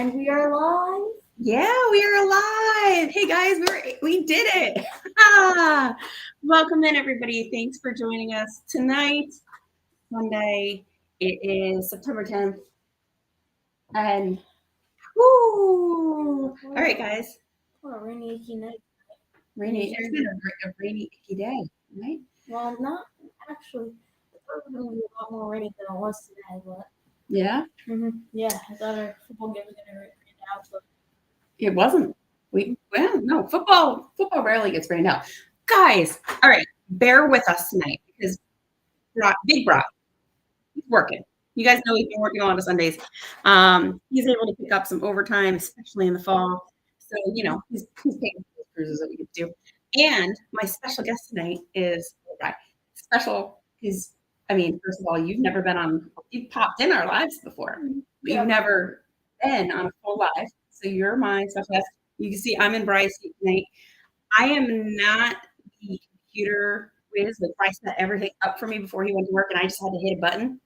And we are live. Yeah, we are alive. Hey guys, we did it. Welcome in everybody. Thanks for joining us tonight, Monday. It is September 10th. And woo! All right, guys. What a rainy, icky night. It's been a rainy, icky day, right? Well, not actually. I thought it was going to be a lot more rainy than it was today, but. Yeah. Yeah, I thought our football game was going to rain out, but. It wasn't. No, football rarely gets rained out. Guys, all right, bear with us tonight because Big Brock, he's working. You guys know he's been working a lot of Sundays. He's able to pick up some overtime, especially in the fall. So, he's paying for those cruises that we get to do. And my special guest tonight is special because, first of all, you've popped in our lives before, but you've never been on a full live. So you're my special guest. You can see I'm in Bryce tonight. I am not the computer whiz that Bryce set everything up for me before he went to work, and I just had to hit a button.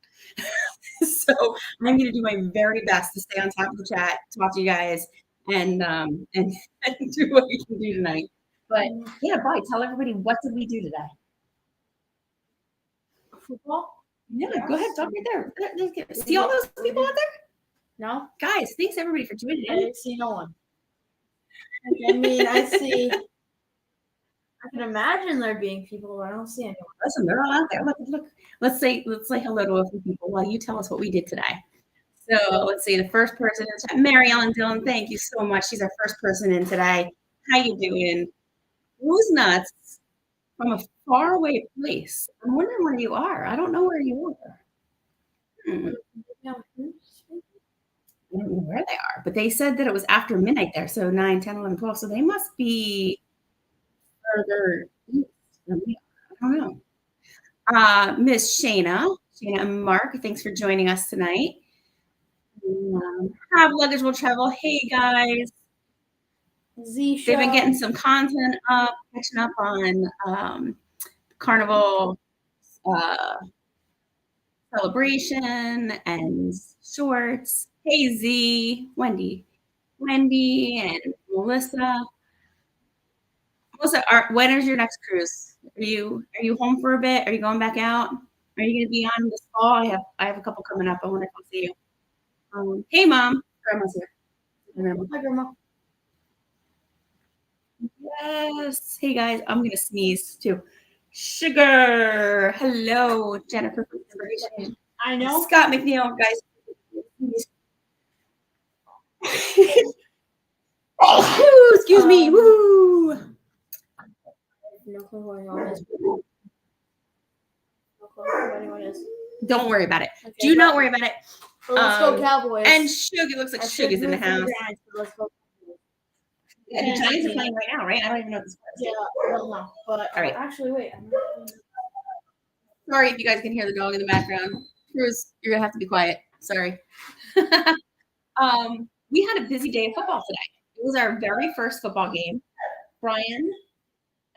So I'm going to do my very best to stay on top of the chat, talk to you guys, and do what we can do tonight. But yeah, Bye. Tell everybody, what did we do today? Football? Yeah, go ahead. Talk right there. See all those people out there? No. Guys, thanks everybody for joining in. I didn't see no one. I see. I can imagine there being people, but I don't see anyone. Listen, they're all out there. Look. Let's say hello to a few people while you tell us what we did today. So let's see. The first person is Mary Ellen Dillon. Thank you so much. She's our first person in today. How you doing? Who's nuts from a faraway place? I'm wondering where you are. I don't know where you are. I don't know where they are, but they said that it was after midnight there. So 9, 10, 11, 12. So they must be further east than we are. I don't know. Miss Shayna and Mark, thanks for joining us tonight. Have Luggage Will Travel. Hey, guys. They've been getting some content up, catching up on Carnival celebration and shorts. Hey, Z, Wendy, and Melissa. Melissa, when is your next cruise? Are you home for a bit? Are you going back out? Are you going to be on this fall? I have a couple coming up. I want to come see you. Hey, Mom. Grandma's here. Hi, Grandma. Yes. Hey, guys. I'm going to sneeze, too. Sugar. Hello, Jennifer. I know. Scott McNeil, guys. Excuse me. Woo. No clue who anyone is. Don't worry about it. Okay, do not worry about it. Well, let's go Cowboys. And Shug, it looks like Shug is in the house. Let's go. Yeah, the Giants are playing right now, right? I don't even know this. Yeah, I don't know. But all right. Actually, wait. Sorry if you guys can hear the dog in the background. Cruz, you're gonna have to be quiet. Sorry. We had a busy day of football today. It was our very first football game. Brian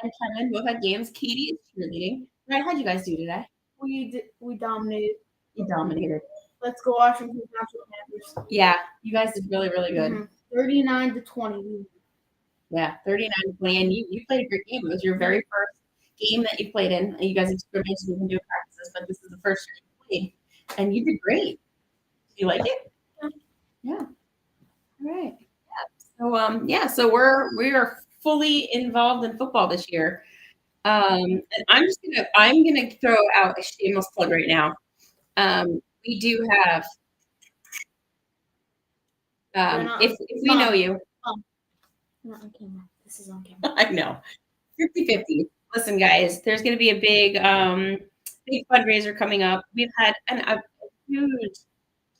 and Kevin both had games. Katie is cheerleading. Brian, how'd you guys do today? We dominated. You dominated. Let's go Washington Panthers. Yeah, you guys did really, really good. 39-20. Yeah, 39-20, and you played a great game. It was your very first game that you played in. You guys experimented with doing practices, but this is the first year you played, and you did great. Did you like it? Yeah. All right. Yeah. So we are fully involved in football this year. And I'm gonna throw out a shameless plug right now. We do have if we know you. Not on camera. This is on camera. I know. 50-50. Listen, guys, there's going to be a big fundraiser coming up. We've had a huge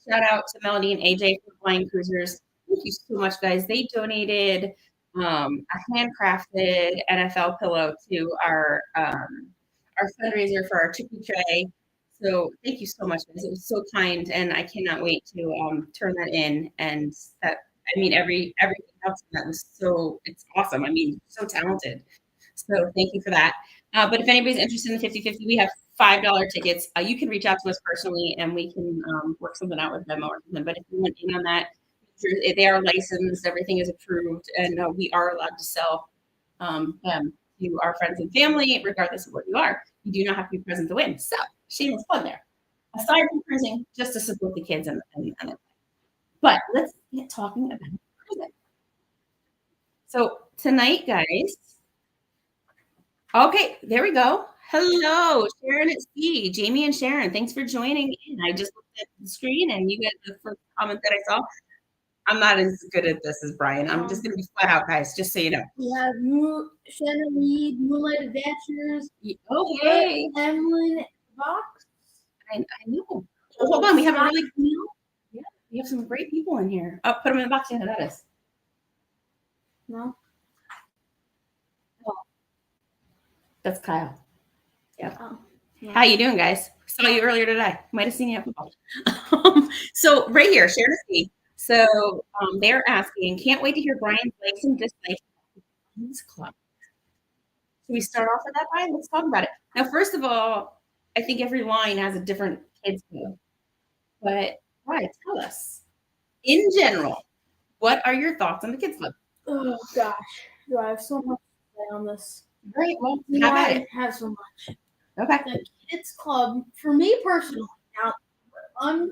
shout out to Melody and AJ for Flying Cruisers. Thank you so much, guys. They donated a handcrafted NFL pillow to our fundraiser for our chicken tray. So thank you so much, guys. It was so kind, and I cannot wait to turn that in. And that, everything else that was it's awesome. So talented. So thank you for that. But if anybody's interested in the 50-50, we have $5 tickets. You can reach out to us personally, and we can work something out with them or something. But if you want in on that, they are licensed, everything is approved, and we are allowed to sell them to our friends and family, regardless of what you are. You do not have to be present to win. So, shameless fun there. Aside from cruising, just to support the kids and but let's get talking about cruising. So tonight, guys. Okay, there we go. Hello, Sharon at Sea, Jamie and Sharon. Thanks for joining in. I just looked at the screen and you guys, the first comment that I saw. I'm not as good at this as Brian. I'm just gonna be flat out, guys, just so you know. We have Shannon Reed, Moonlight Adventures. Oh, yay. Emlyn Box. I know. Oh, hold on, we have a really yeah, we have some great people in here. Oh, put them in the box. You know who that is. No. Oh. That's Kyle. Yeah. Oh. Yeah. How you doing, guys? Saw you earlier today. Might have seen you at football. So right here, share to see. So they're asking, can't wait to hear Brian's likes and dislikes of the Kids Club. Should we start off with that, Brian? Let's talk about it. Now, first of all, I think every line has a different kids club. But Brian, tell us, in general, what are your thoughts on the Kids Club? Oh gosh, do I have so much to say on this? Great. Well, How about I it? have so much. Okay. The Kids Club, for me personally, now,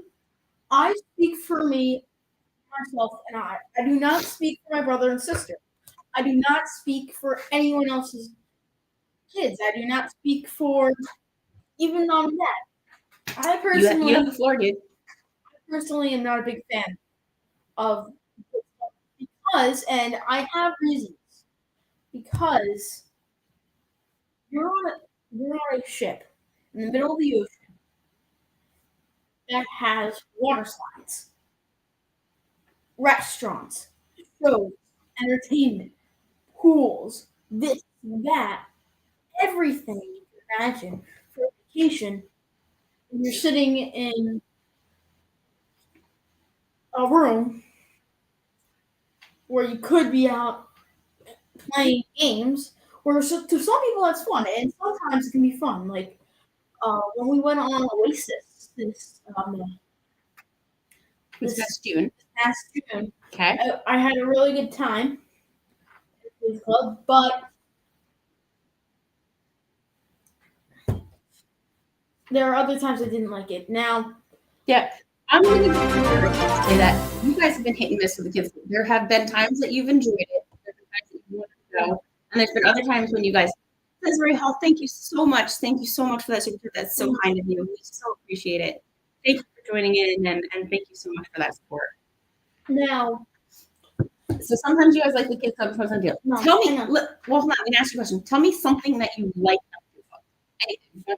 I speak for me, myself, and I do not speak for my brother and sister. I do not speak for anyone else's kids. I do not speak for even mom and dad. I personally, You have the floor, dude. personally am not a big fan of Kids Club because, and I have reasons, because you're on a ship in the middle of the ocean that has water slides, restaurants, shows, entertainment, pools, this, that, everything you can imagine for vacation. And you're sitting in a room where you could be out playing games, where to some people that's fun, and sometimes it can be fun. Like when we went on Oasis this past June. Okay. I had a really good time at the club, but there are other times I didn't like it. Now, yeah, I'm going to say that you guys have been hit and miss with the kids. There have been times that you've enjoyed it. There have been times that you wanted to go, and there's been other times when you guys. Desiree Hall, thank you so much. Thank you so much for that support. That's so kind of you. We so appreciate it. Thank you for joining in, and thank you so much for that support. Now, so sometimes you guys like the kids club, sometimes you don't. No, Tell me, well, hold on, let me ask you a question. Tell me something that you like about the club. Anything.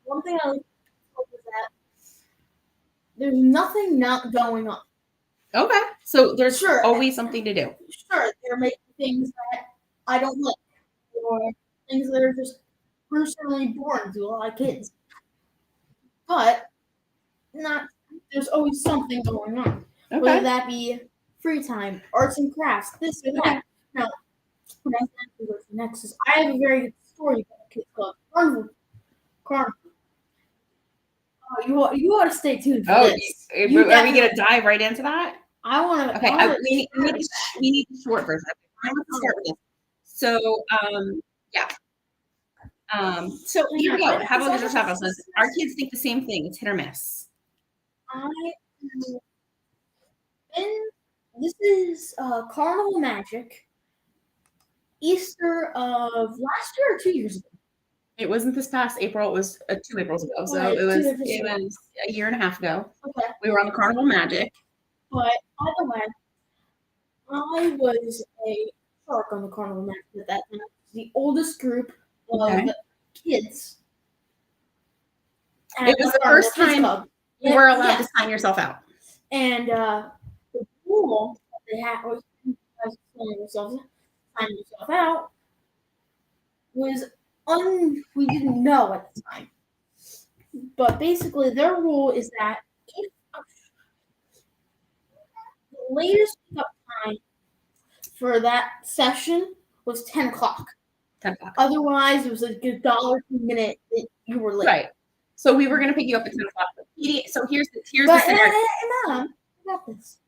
One thing I like is that there's nothing not going on. Okay, so there's always something to do. Sure, they're making things that I don't like, or things that are just personally boring to a lot of kids. But there's always something going on. Okay. Whether that be free time, arts and crafts, this or that. Okay. Now, when I go to next is I have a very good story about the Kids Club. Carnival. Oh, you want to stay tuned for this. Are we going to dive right into that? I want to. Okay, we need to short version. I'm going to start with this. So, yeah. So here we go. How about Mr. Chappell says, our kids think the same thing. It's hit or miss. This is Carnival Magic. Easter of last year or 2 years ago. It wasn't this past April. It was 2 Aprils ago. So it was a year and a half ago. Okay. We were on the Carnival Magic. But by the way, I was a shark on the Carnival Magic at that time. The oldest group of kids. It was the first time you were allowed to sign yourself out. And the rule that they had was signing yourself out was we didn't know at the time. But basically their rule is that if the latest pickup time for that session was 10 o'clock. 10 o'clock. Otherwise, it was like $1 per minute that you were late. Right. So we were going to pick you up at 10 o'clock. So here's the scenario. Mom, I got this.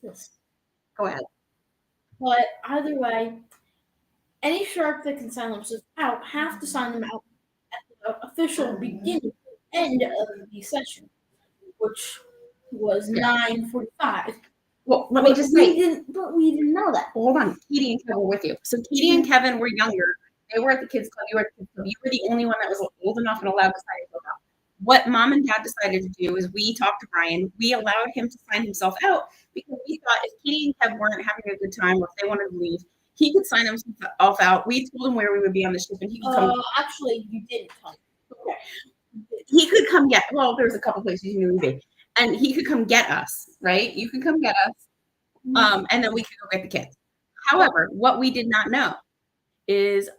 this. Go ahead. But either way, any shark that can sign themselves out have to sign them out at the official beginning end of the session, which was Yeah. 9:45. Well, let me just say. But we didn't know that. Hold on. Katie and Kevin were with you. So Katie and Kevin were younger. They were at the kids' club. You were at the kids' club. You were the only one that was old enough and allowed to sign himself out. What mom and dad decided to do is we talked to Brian. We allowed him to sign himself out because we thought if Katie and Kev weren't having a good time or if they wanted to leave, he could sign himself out. We told him where we would be on the ship and he could come. Actually, you didn't tell me. Okay. He could come get, well, there's a couple places you knew we'd be. And he could come get us, right? You could come get us. And then we could go get the kids. However, what we did not know is,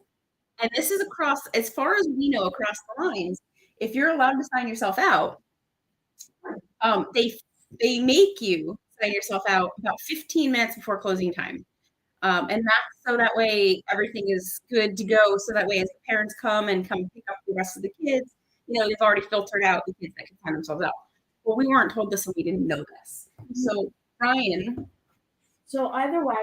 and this is across, as far as we know, across the lines, if you're allowed to sign yourself out, they make you sign yourself out about 15 minutes before closing time. And that's so that way everything is good to go. So that way as the parents come and come pick up the rest of the kids, you know, they've already filtered out the kids that can sign themselves out. Well, we weren't told this and we didn't know this. So Brian. So either way,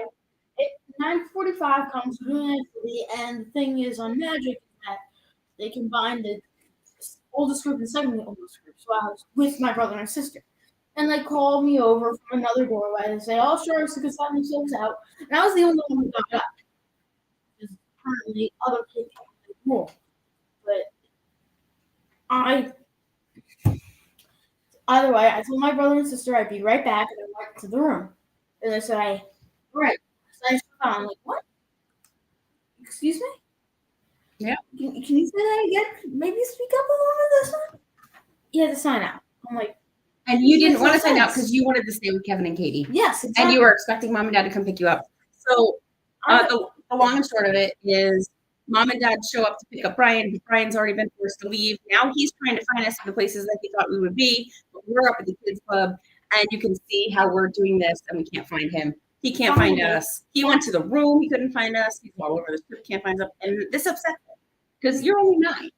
9:45 comes eventually, and the thing is on Magic that they combine the oldest group and second oldest group. So I was with my brother and sister. And they called me over from another doorway and say, all sharks could sign themselves out. And I was the only one who got up. Because apparently other kids had more. But either way, I told my brother and sister I'd be right back, and I went to the room. And they said, all right. So I'm like, what? Excuse me? Yeah. Can you say that again? Maybe speak up a little bit this time? You had to sign out. I'm like, and you didn't want to sign out because you wanted to stay with Kevin and Katie. yes, exactly. And you were expecting mom and dad to come pick you up. So the long and short of it is mom and dad show up to pick up Brian. Brian's already been forced to leave. Now he's trying to find us to the places that he thought we would be. But we're up at the kids' club, and you can see how we're doing this, and we can't find him. He can't find us. He went to the room. He couldn't find us. He's all over the ship. Can't find us. And this upsets him because you're only 9.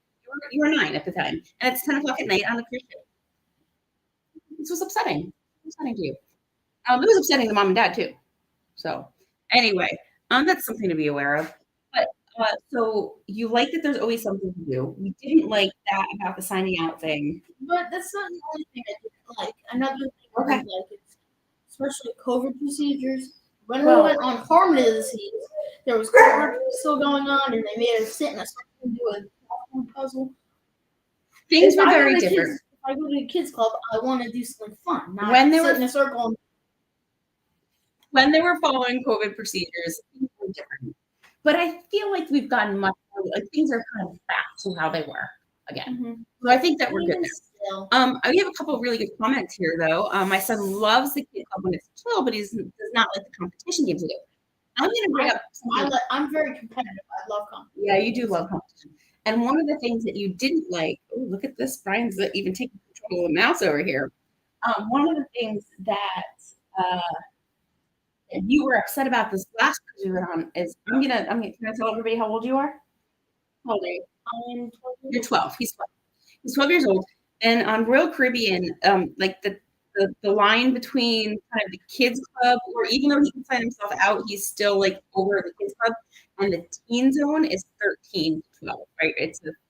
You were 9 at the time, and it's 10 o'clock at night on the cruise ship. This was upsetting. It was upsetting to you. It was upsetting to mom and dad too. So anyway, that's something to be aware of. But so you like that there's always something to do. We didn't like that about the signing out thing. But that's not the only thing I didn't like. Another thing I didn't like is especially COVID procedures. When we went on Harmony of the Seas, there was COVID still going on, and they made us sit in a circle and do a puzzle. Things were very different. If I go to a kids club, I want to do something fun, not when they sit were in a circle. When they were following COVID procedures, things were different. But I feel like we've gotten much more, like things are kind of back to how they were again. Mm-hmm. So I think that we're good there. We have a couple of really good comments here, though. My son loves the kid club when it's chill, but he does not like the competition games we do. I'm going to bring up. I'm very competitive. I love competition. Yeah, you do love competition. And one of the things that you didn't like, oh, look at this. Brian's even taking control of the mouse over here. One of the things that you were upset about this last cruise we were on is can I tell everybody how old you are? How old are you? You're 12. He's 12. He's 12 years old. And on Royal Caribbean, like the line between kind of the kids club, or even though he can sign himself out, he's still like over the kids club, and the teen zone is 13 to 12, right?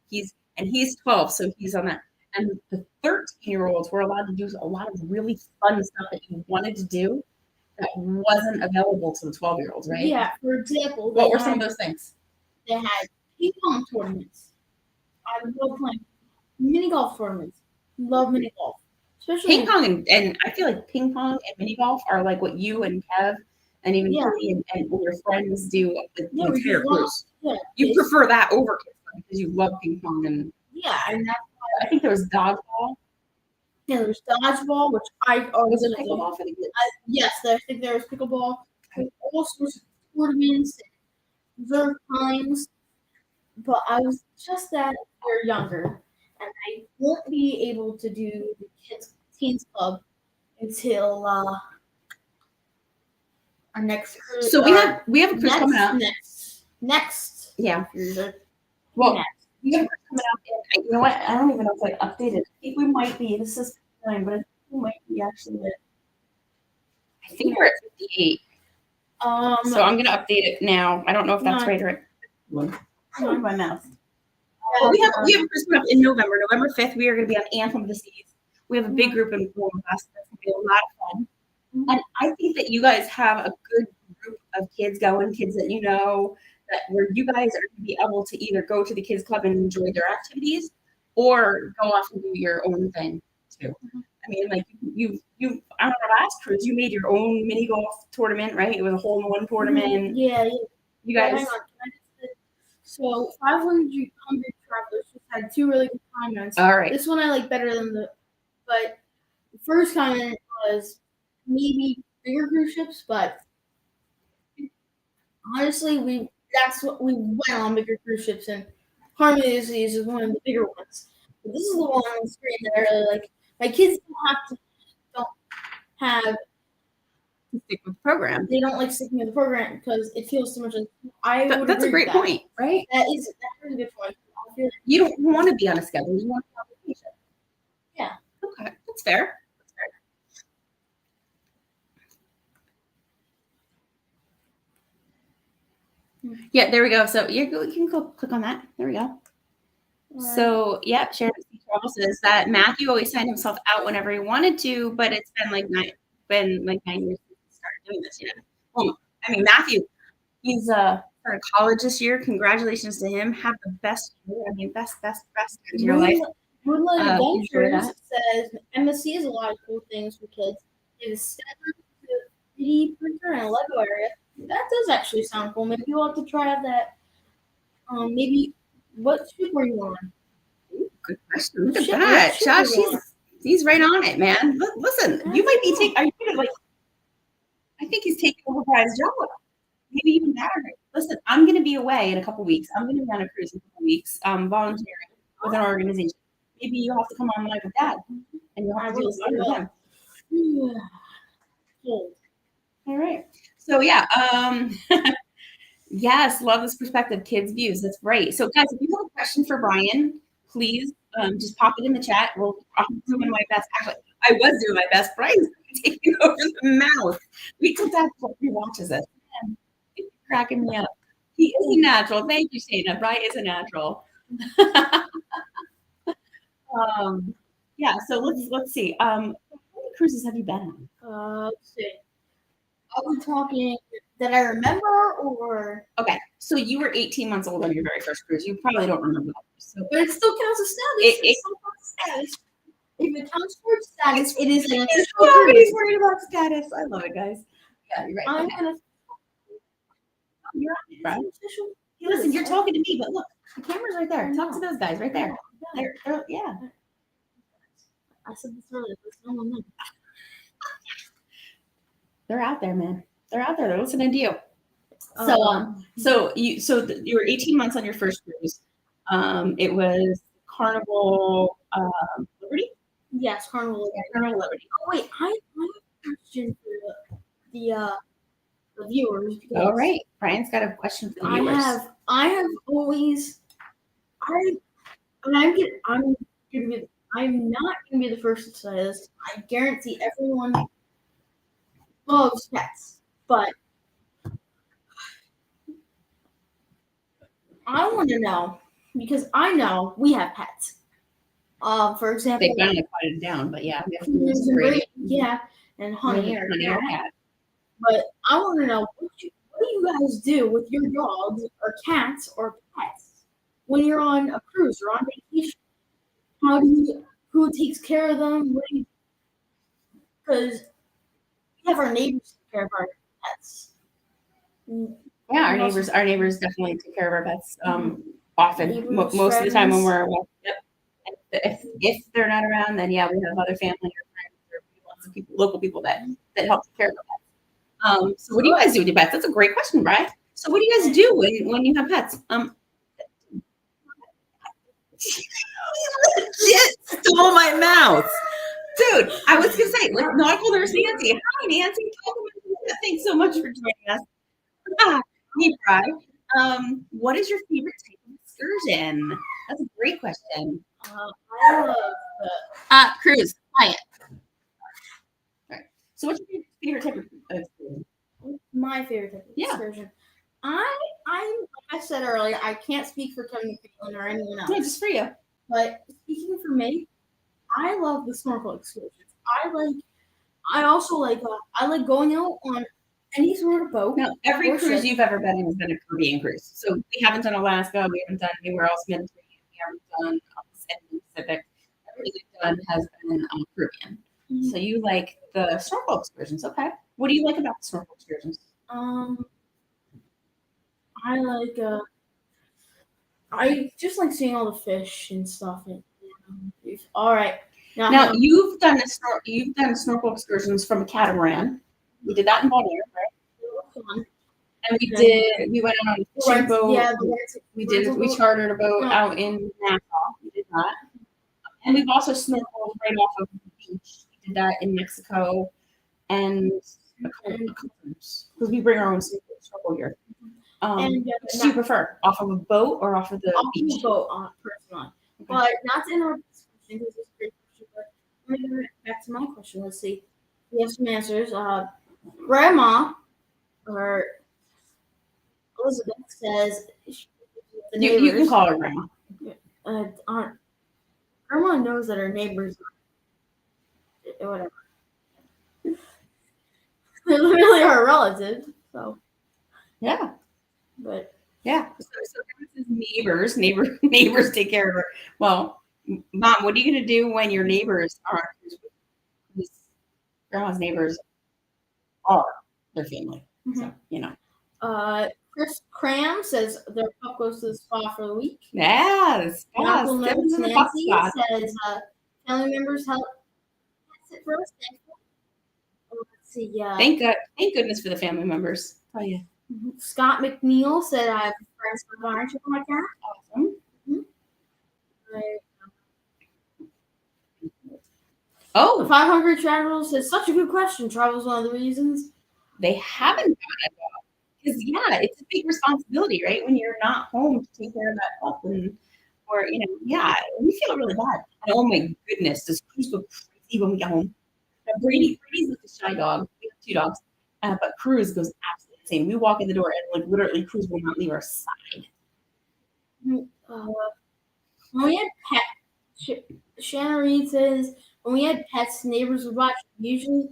He's 12, so he's on that. And the 13-year-olds were allowed to do a lot of really fun stuff that you wanted to do that wasn't available to the 12-year-olds, right? Yeah. For example, what were some of those things? They had ping pong tournaments. I love playing mini golf tournaments. Love mini golf. Especially ping pong and I feel like ping pong and mini golf are like what you and Kev and even Katie and your friends do the entire cruise. Yeah, you prefer that over kids because you love ping pong and and that's why I think there was dodgeball. Yeah, there was dodgeball, which was it pickleball for the kids? Yes, I think there was pickleball. All sorts of tournaments, reserve times. But I was just that year younger, and I won't be able to do the teens club until our next cruise. So we have a cruise coming up. Next. Yeah. Well, we have a cruise coming up. And you know what? I don't even know if I updated. I think we might be. This is fine, but I think we might be actually. I I think we're at 58. So I'm gonna update it now. I don't know if that's right or my mouse. But we have a cruise coming up in November. November 5th, we are gonna be on Anthem of the Seas. We have a big group in Florida. That's gonna be a lot of fun. And I think that you guys have a good group of kids going, kids that you know, that where you guys are going to be able to either go to the kids club and enjoy their activities, or go off and do your own thing too. I mean, like you on our last cruise, you made your own mini golf tournament, right? It was a hole-in-one tournament. Yeah. You guys. Hang on. So 500 travelers just had 2 really good comments. All right. This one I like better than but the first comment was maybe bigger cruise ships, but honestly, we went on bigger cruise ships, and Harmony of the Seas is one of the bigger ones. But this is the one on the screen that I really like. My kids don't have to stick with the program. They don't like sticking with the program because it feels so much like that's a great point, right? That's a good point. You don't want to be on a schedule. You want to be on vacation. Yeah. Okay. That's fair. Yeah, there we go. So you can go click on that. There we go. So yeah, Sharon Travel says that Matthew always signed himself out whenever he wanted to, but it's been like 9 years since he started doing this. Yeah. Well, I mean, Matthew, he's started college this year. Congratulations to him. Have the best year. I mean, best of your life. Woodland Adventures says MSC has a lot of cool things for kids. It is standard to 3D printer and a Lego area. That does actually sound cool. Maybe we'll have to try out that. Maybe what ship were you on? Good question. Look at that, Josh. He's right on it, man. Listen, you might be taking. Are you gonna like? I think he's taking over Brian's job. Maybe even better. Listen, I'm gonna be away in a couple weeks. I'm gonna be on a cruise in a couple weeks, volunteering with an organization. Maybe you'll have to come on live with Dad, and you'll have to do this with him. All right. So yeah, yes, love this perspective, kids' views. That's great. So guys, if you have a question for Brian, please just pop it in the chat. I'm doing my best. Actually, I was doing my best. Brian's taking over the mouth. Wait till Dad watches it. He's cracking me up. He is a natural. Thank you, Shana. Brian is a natural. Yeah. So let's see. How many cruises have you been on? Let's see. Are we talking that I remember, or okay? So you were 18 months old on your very first cruise. You probably don't remember that. So, but it still counts as status. It still counts as status. If it counts towards status, it is an official cruise. Nobody's worried about status. I love it, guys. Yeah, you're right. You're on, Brian. Listen, you're talking to me, but look, the camera's right there. Talk to those guys right there. Yeah. I said this earlier. They're out there, man. They're out there. They're listening to you. So you were 18 months on your first cruise. It was Carnival Liberty. Yes, Carnival Liberty. Carnival Liberty. Oh wait, I have a question for the viewers. All right, Brian's got a question for the viewers. I have always. I'm not gonna be the first to say this. I guarantee everyone loves pets, but I want to know because I know we have pets. For example, they finally quiet it down, but yeah, and Honey our cat. But I want to know what do you guys do with your dogs or cats or pets when you're on a cruise or on vacation? Who takes care of them? Because we have our neighbors take care of our pets. Yeah, our neighbors definitely take care of our pets. Often, most of the time when we're away. Yep. If they're not around, then yeah, we have other family or friends or lots of people, local people that help take care of our pets. So what do you guys do with your pets? That's a great question, Brian. So what do you guys do when you have pets? Legit stole my mouth. Dude, I was gonna say, like nautical nurse Nancy. Hi, Nancy. Thanks so much for joining us. Hey, Brian. What is your favorite type of excursion? That's a great question. I love cruise. Quiet. All right. So what's your favorite Favorite type of excursion? My favorite type of excursion. I'm like I said earlier, I can't speak for Kevin McPhail or anyone else. No, just for you. But speaking for me, I love the snorkel excursions. I also like going out on any sort of boat. Now, every or cruise ship. you've ever been in has been a Caribbean cruise. So we haven't done Alaska. We haven't done anywhere else Mediterranean. We haven't done the Pacific. Everything we've done has been Caribbean. Mhm. So you like the snorkel excursions. Okay. What do you like about the snorkel excursions? I like I just like seeing all the fish and stuff. All right. Now you've done snorkel excursions from a catamaran. We did that in Baltimore, right? And we went on a fishing boat. Yeah, we chartered a boat out in Nassau. We did that. And we've also snorkeled right off of the beach. We did that in Mexico and a couple times because we bring our own snorkel here. Which do you prefer, off of a boat or off of the beach? Off the boat, personally. Okay. But not to interrupt this question because it's a great question. But let me get back to my question. Let's see. We have some answers. Grandma or Elizabeth says you can call her grandma. Grandma knows that her neighbors are whatever. They really are relatives, so yeah. But yeah, so neighbors take care of her. Well, Mom, what are you gonna do when your neighbors are? Grandma's neighbors are their family, so you know. Chris Cram says their pup goes to the spa for the week. Yeah, the spa. Nancy says family members help. That's it for us. Let's see. Thank goodness for the family members. Oh yeah. Scott McNeil said I have friends with ownership of my cat. Awesome. Oh, 500 Travels says such a good question. Travel's one of the reasons they haven't done it well. Because it's a big responsibility, right? When you're not home to take care of that pup, we feel really bad. And oh my goodness, does Cruz go crazy when we get home? Brady's like a shy dog. We have 2 dogs, but Cruz goes absolutely insane. We walk in the door and literally Cruz will not leave our side. When we had pets, Shannon Reed says when we had pets, neighbors would watch. Usually,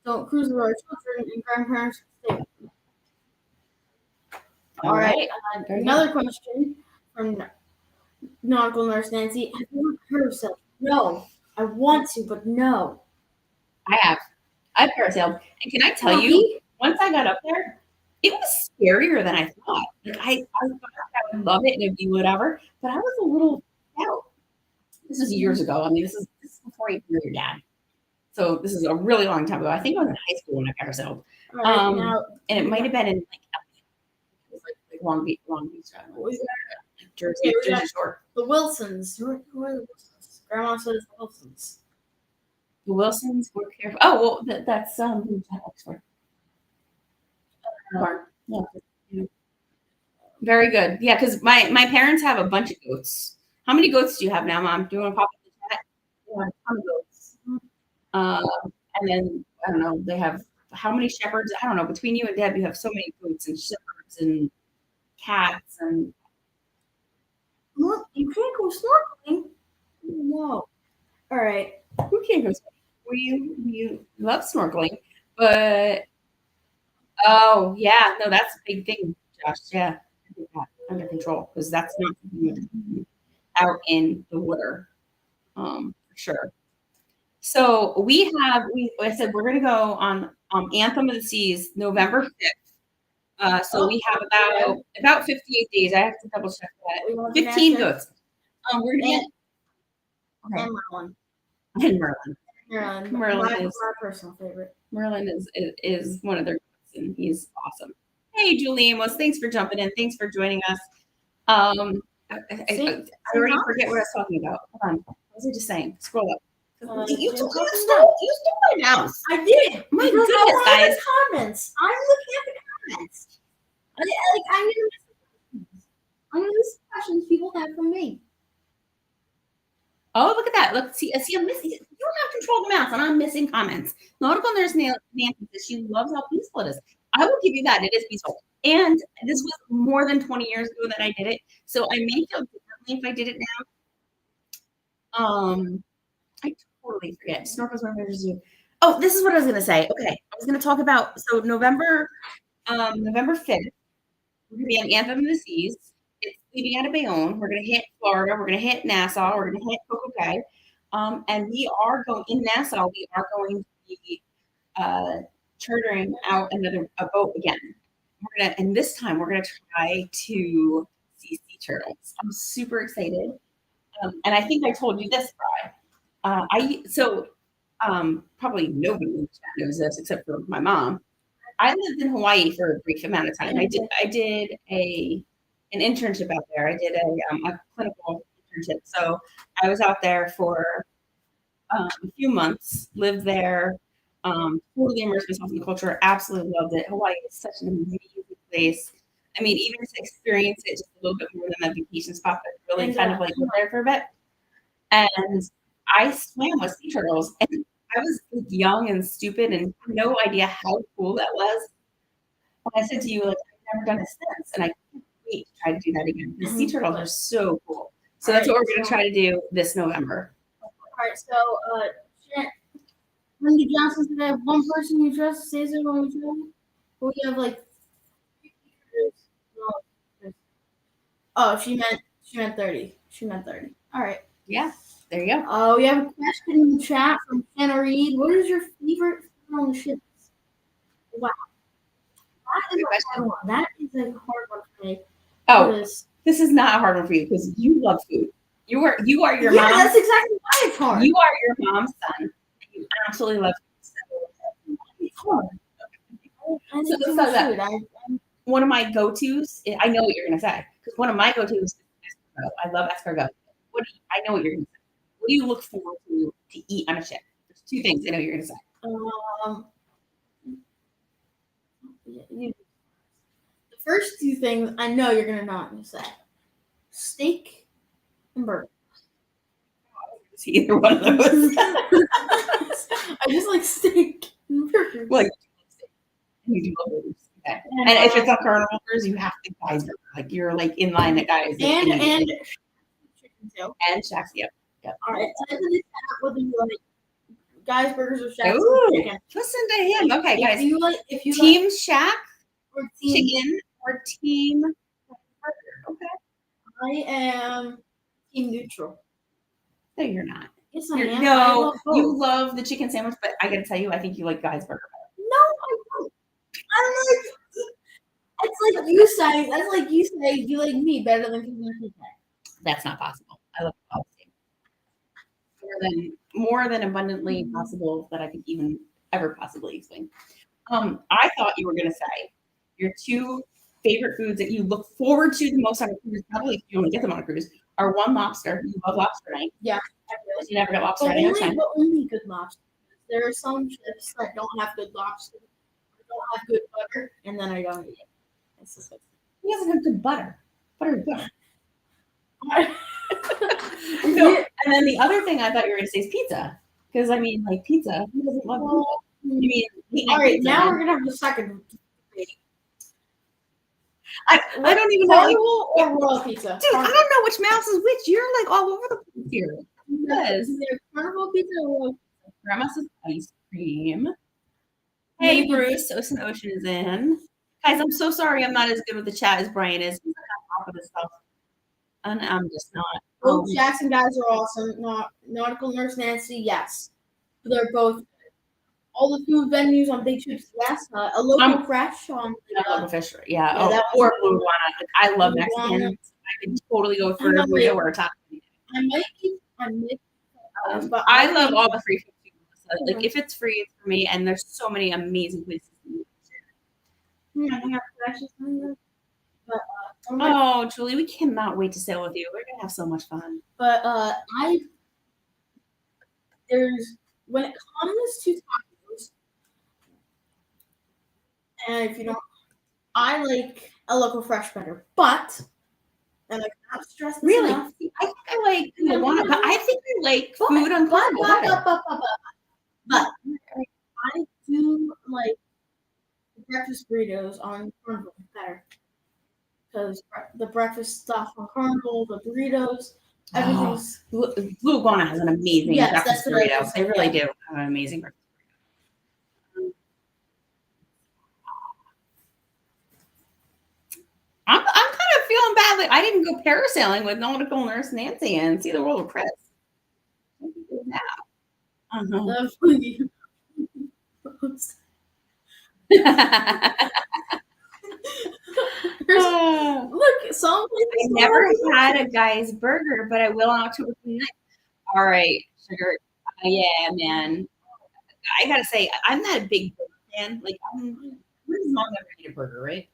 don't cruise with our children and grandparents would stay. All right. Another question from Nautical Nurse Nancy. Have you ever parasailed? No. I want to, but no. I have. I've parasailed. And can I tell you, once I got up there, it was scarier than I thought. Like I thought I would love it and it'd be whatever, but I was a little out. This was years ago. I mean, this is before you knew your dad. So this is a really long time ago. I think I was in high school when I parasailed. And it might have been in like Long Beach, Jersey Shore. The Wilsons. Who are the Wilsons? Grandma says the Wilsons. The Wilsons were careful. Oh well, that's who that looks for. Yeah. Very good. Yeah, because my parents have a bunch of goats. How many goats do you have now, Mom? Do you want to pop in the chat? Yeah, a ton of goats. And then I don't know. They have how many shepherds? I don't know. Between you and Deb, you have so many goats and shepherds and cats and. Look, you can't go snorkeling. No. All right. Who can't go snorkeling? You love snorkeling, but oh yeah, no, that's a big thing, Josh. Yeah, I think that under control because that's not out in the water, for sure. So I said we're gonna go on Anthem of the Seas November 5th. So we have about 58 days. I have to double check that. 15 goats. We're gonna get and Merlin. And Merlin is my personal favorite. Merlin is one of their goats, and he's awesome. Hey, Julie Amos, thanks for jumping in. Thanks for joining us. I already forget what I was talking about. Hold on. What was I just saying? Scroll up. You stole my mouse. I did. My goodness, guys. Comments. I'm looking at the comments. I'm gonna list the questions people have from me. Oh, look at that. Look, see, I'm missing. You have control of the mouse, and I'm missing comments. Nautical nurse Nancy says she loves how peaceful it is. I will give you that. It is peaceful. And this was more than 20 years ago that I did it. So I may feel differently if I did it now. I totally forget. Snorkels, mermaids, zoo. Oh, this is what I was gonna say. Okay. I was gonna talk about November 5th. We're gonna be on Anthem of the Seas. It's leaving out of Bayonne. We're gonna hit Florida. We're gonna hit Nassau. We're gonna hit Coco Cay. And we are going in Nassau. We are going to be chartering out a boat again. And this time we're gonna try to see sea turtles. I'm super excited. And I think I told you this, Brian. Probably nobody in the chat knows this except for my mom. I lived in Hawaii for a brief amount of time. I did an internship out there. I did a clinical internship. So I was out there for a few months, lived there, totally immersed myself in the culture, absolutely loved it. Hawaii is such an amazing place. I mean, even to experience it just a little bit more than a vacation spot, but really kind of like live there for a bit. And I swam with sea turtles, and I was like, young and stupid and had no idea how cool that was. And I said to you, like, I've never done it since, and I can't wait to try to do that again. The sea turtles are so cool. So that's what we're going to try to do this November. All right, so Wendy Johnson said, I have one person we trust, says it when we travel. But we have like 3 teachers. Oh, she meant 30. She meant 30. All right. Yeah, there you go. We have a question in the chat from Shanna Reed. What is your favorite food on the ships? Wow. That is a hard one. That is a hard one for me. Oh, this is not a hard one for you because you love food. You are your mom. Yeah, that's exactly why it's hard. You are your mom's son. You absolutely love food. So it's hard. So this says that one of my go-tos. I know what you're gonna say because one of my go-tos is escargot. I love escargot. I know what you're gonna say. What do you look forward to eat on a ship? There's 2 things I know you're gonna say. The first 2 things I know you're gonna not say: steak and burger. See either one of those. I just like steak and burger. Well, you do love burgers. Okay. And if it's on Carnival Cruise, you have to Guy's Burger. Like you're like in line at Guy's. And chicken too. And Shaq's, yep. All right. Type in the chat whether you like Guy's Burgers or Shaq's chicken. Listen to him. Okay, guys. If you team Shaq or team chicken or team burger. Okay. I am team neutral. No, you're not. Yes, I am. No, you love the chicken sandwich, but I gotta tell you, I think you like Guy's Burger better. No, I don't. I'm like, it's like you say. That's like you say you like me better than people. That's not possible. I love all the same. More than abundantly possible that I could even ever possibly explain. I thought you were gonna say your 2 favorite foods that you look forward to the most on a cruise, probably if you only get them on a cruise, are 1, lobster. You love lobster night. Yeah. You never get lobster night. But only good lobster. There are some ships that don't have good lobster. Don't have good butter, and then I don't eat it. He doesn't have good butter. Butter is good. No, and then the other thing I thought you were going to say is pizza. Because, I mean, like, pizza. Who doesn't love pizza? All right, now we're going to have the second debate. I don't even know. Carnival or Royal Pizza? Dude, Carnival. I don't know which mouse is which. You're, like, all over the place here. Yes. Is there Carnival Pizza or Royal Pizza? Grandma says ice cream. Hey, Bruce. Ocean is in. Guys, I'm so sorry I'm not as good with the chat as Brian is. He's on top of this stuff. And I'm just not. Both Jackson guys are awesome. Nautical Nurse Nancy, yes. They're both. All the food venues on big trips, yes. A local fresh on. Local fish, yeah. Or blue iguana. I love Mexican. I could totally go for a burrito or a taco. I might keep. But I love all the free food. Like if it's free, it's for me. And there's so many amazing places. Oh, Julie, we cannot wait to sail with you. We're gonna have so much fun. But when it comes to tacos, and if you don't, I like a local fresh better. But and I cannot stress this Really? enough. I think I like Moana, but I think I like food on Carnival better. But I do like the breakfast burritos on Carnival better because the breakfast stuff on Carnival, the burritos, everything's. Blue Iguana has an amazing breakfast burrito. They really do have an amazing breakfast burrito. I'm kind of feeling badly. I didn't go parasailing with nautical nurse Nancy and see the world of Chris. Look, some I never had a guy's burger, but I will on October 29th. All right, sugar. Yeah, man. I gotta say, I'm not a big burger fan. Like, when's mom ever eat a burger, right?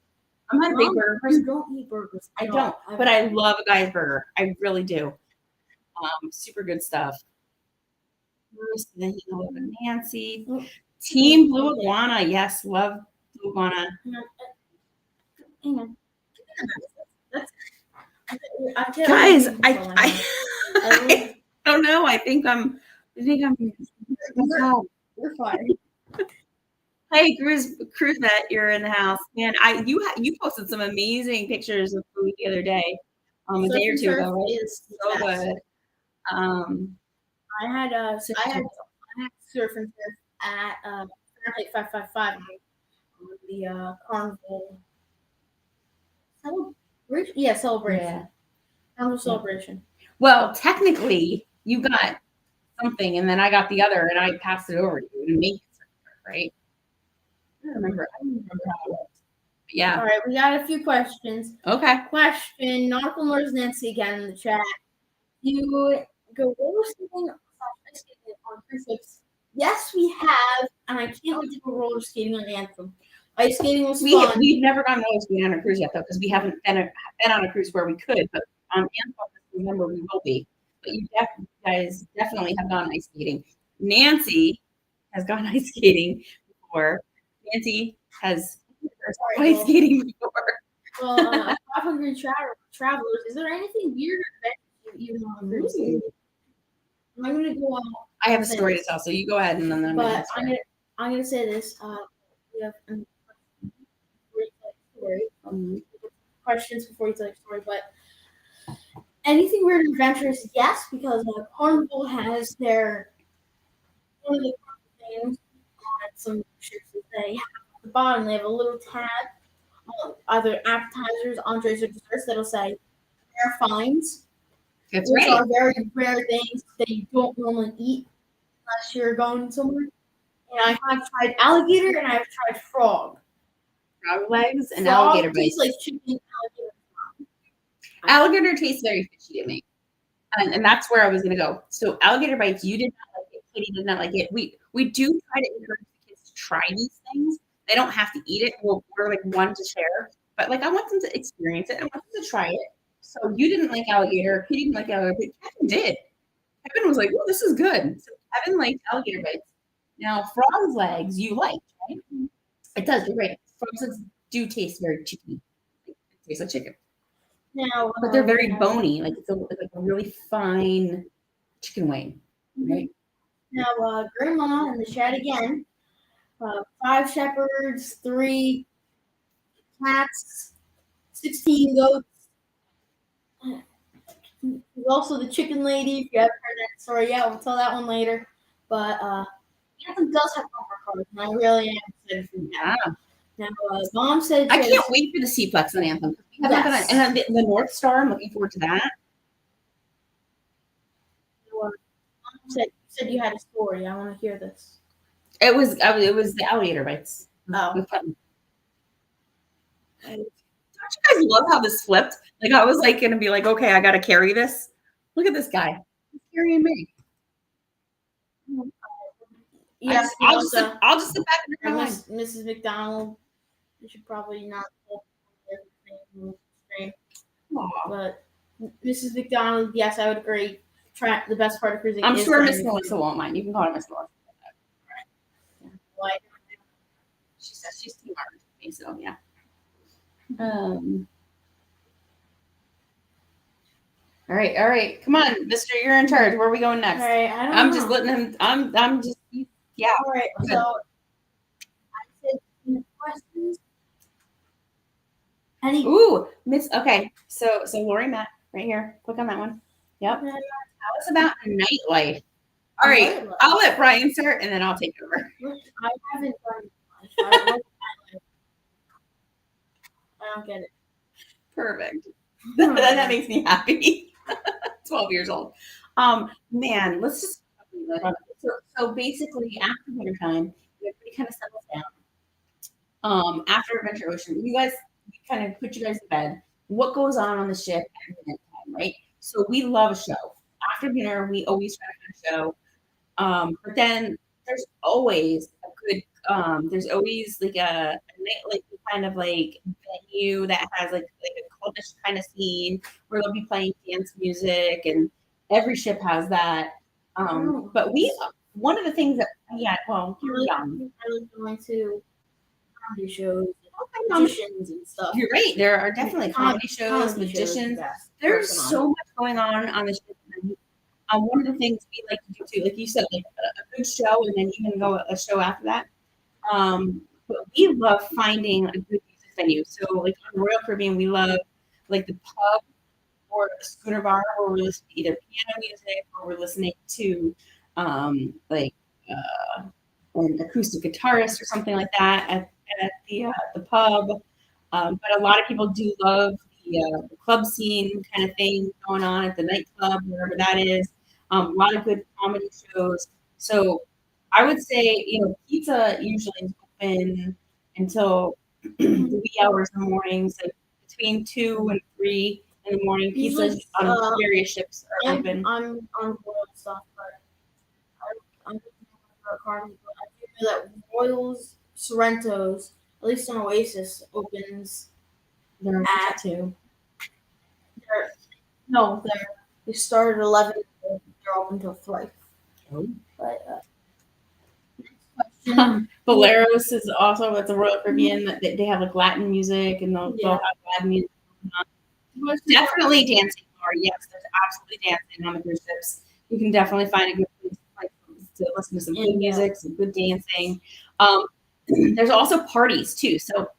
I'm not a big burger person. You don't eat burgers. I don't, but I love a guy's burger. I really do. Super good stuff. Then he with Nancy. Team Blue Iguana. Yes, love Blue Iguana. Hang on. Guys, I don't know. I think I'm. You're fine. Hey, Cruzette, you're in the house, man. You posted some amazing pictures of food the other day, a day or two ago, right? So good. I had surf and turf at Fahrenheit 555 on the Carnival celebration. Yeah, celebration. Yeah. Carnival celebration. Well, technically, you got something, and then I got the other, and I passed it over to you to make it, right? I don't remember how it was. Yeah. All right, we got a few questions. Okay. Question: Nautical Nurse Nancy again in the chat. You go roller skating on cruise ships? Yes, we have, and I can't wait to go roller skating on Anthem. Ice skating was fun. We've never gone roller skating on a cruise yet, though, because we haven't been on a cruise where we could. But on Anthem, remember, we will be. But you guys definitely have gone ice skating. Nancy has gone ice skating before. Nancy has ice skating before. Well, 500 travelers. Is there anything weird that you want to do? I'm going to go out. I have a story to tell, so you go ahead and then. But I'm going to say this. We have questions before you tell your story, but anything weird adventures? Yes, because Carnival has one of the things on some ships that they have at the bottom. They have a little tab, either appetizers, entrees, or desserts that'll say rare finds. That's which right. are very rare things that you don't normally eat unless you're going somewhere. And I have tried alligator and I have tried frog. Frog legs and alligator bites. Tastes like chicken. Alligator tastes very fishy to me, and that's where I was going to go. So alligator bites, you did not like it. Katie did not like it. We do try to encourage the kids to try these things. They don't have to eat it. We're like one to share, but like I want them to experience it. I want them to try it. So you didn't like alligator. Katie didn't like alligator, but Kevin did. Kevin was like, "Oh, this is good." So Kevin liked alligator bites. Now frog's legs you liked, right? It does. You're right. Frog's legs do taste very chickeny. It tastes like chicken. Now, but they're very bony. Like it's like a really fine chicken wing, right? Now, Grandma in the chat again. 5 shepherds, 3 cats, 16 goats. There's also the chicken lady. If you haven't heard that story yet, we'll tell that one later. But Anthem does have bumper cars, and I really am excited for that. Yeah. Now, Mom said I can't wait for the Seaplex on Anthem. And then the North Star, I'm looking forward to that. Mom said you had a story. I want to hear this. It was the alligator bites. Oh. Don't you guys love how this flipped? Like I was like gonna be like, okay, I gotta carry this. Look at this guy. He's carrying me. Yes, I'll just sit back and Mrs. McDonald. You should probably not stream. But Mrs. McDonald, yes, I would agree. The best part of cruising. I'm sure Miss Melissa won't mind. You can call her Miss Melissa. She says she's smart, so yeah. All right. Come on, Mister. You're in charge. Where are we going All next? right, I don't I'm know. just letting him. I'm just. Yeah. All right, Good. so I said questions. Any? Ooh, Miss. Okay, so Lori Matt, right here. Click on that one. Yep. Okay. Tell us about nightlife. All right, Nightlife. I'll let Brian start, and then I'll take over. Look, I haven't done. I don't get it. Perfect. That makes me happy. 12 years old. Man, let's just. So basically, after winter time, everybody kind of settles down. After Adventure Ocean, you guys kind of put you guys to bed. What goes on the ship at nighttime, right? So we love a show. After dinner, we always try to find a show. But then there's always a good. There's always like a night, like kind of like venue that has like a clubbish kind of scene where they'll be playing dance music, and every ship has that. But one of the things that well, you're young. I like going to comedy shows, Okay, magicians and stuff. You're right. There are definitely comedy shows, magicians. There's so much going on the ship. One of the things we like to do too, like you said, like a good show, and then even go a show after that. But we love finding a good music venue. So, like on Royal Caribbean, we love like the pub or the schooner bar, where we're listening to either piano music or we're listening to like an acoustic guitarist or something like that at the pub. But a lot of people do love the club scene kind of thing going on at the nightclub, wherever that is. A lot of good comedy shows. So I would say, pizza usually is open until the wee hours in the morning. So between 2 and 3 in the morning, pizzas on various ships are open. I'm on board and stuff, but I'm a carnival. I do know that Royals, Sorrento's, at least on Oasis, opens at 2. They start at 11. They're open until 3. Oh. But next question. Valeros is also at the Royal Caribbean. They have like Latin music, and they'll have Latin music. Definitely dancing more. Yes, there's absolutely dancing on the cruise ships. You can definitely find a good place to listen to some good music, some good dancing. There's also parties too. So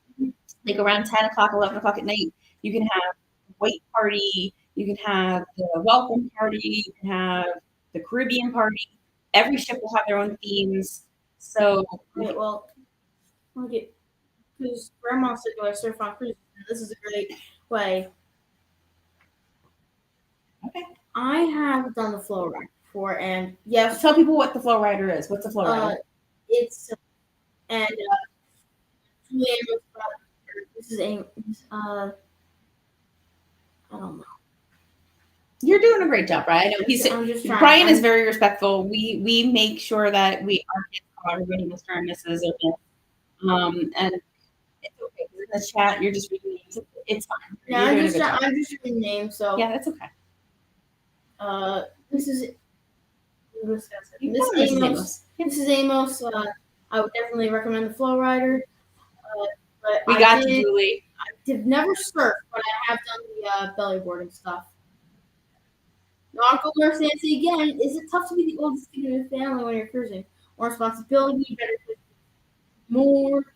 like around 10 o'clock, 11 o'clock at night, you can have a white party, you can have the welcome party, you can have the Caribbean party. Every ship will have their own themes. So because Grandma said go surf on cruises, and this is a great way. Okay. I have done the flow ride before, and tell people what the flow rider is. What's the flow rider? It's and this is I don't know. You're doing a great job, Brian. I know Brian is very respectful. We make sure that our kids call everybody Mr. and Mrs. And it's okay. In the chat, you're just reading names. It's fine. Yeah, I'm just reading names. So yeah, that's okay. This is Amos. This is Amos. I would definitely recommend the flow rider. But we got to Julie. I've never surfed, but I have done the belly boarding stuff. Uncle Nurse Nancy again. Is it tough to be the oldest kid in the family when you're cruising? More responsibility, better more.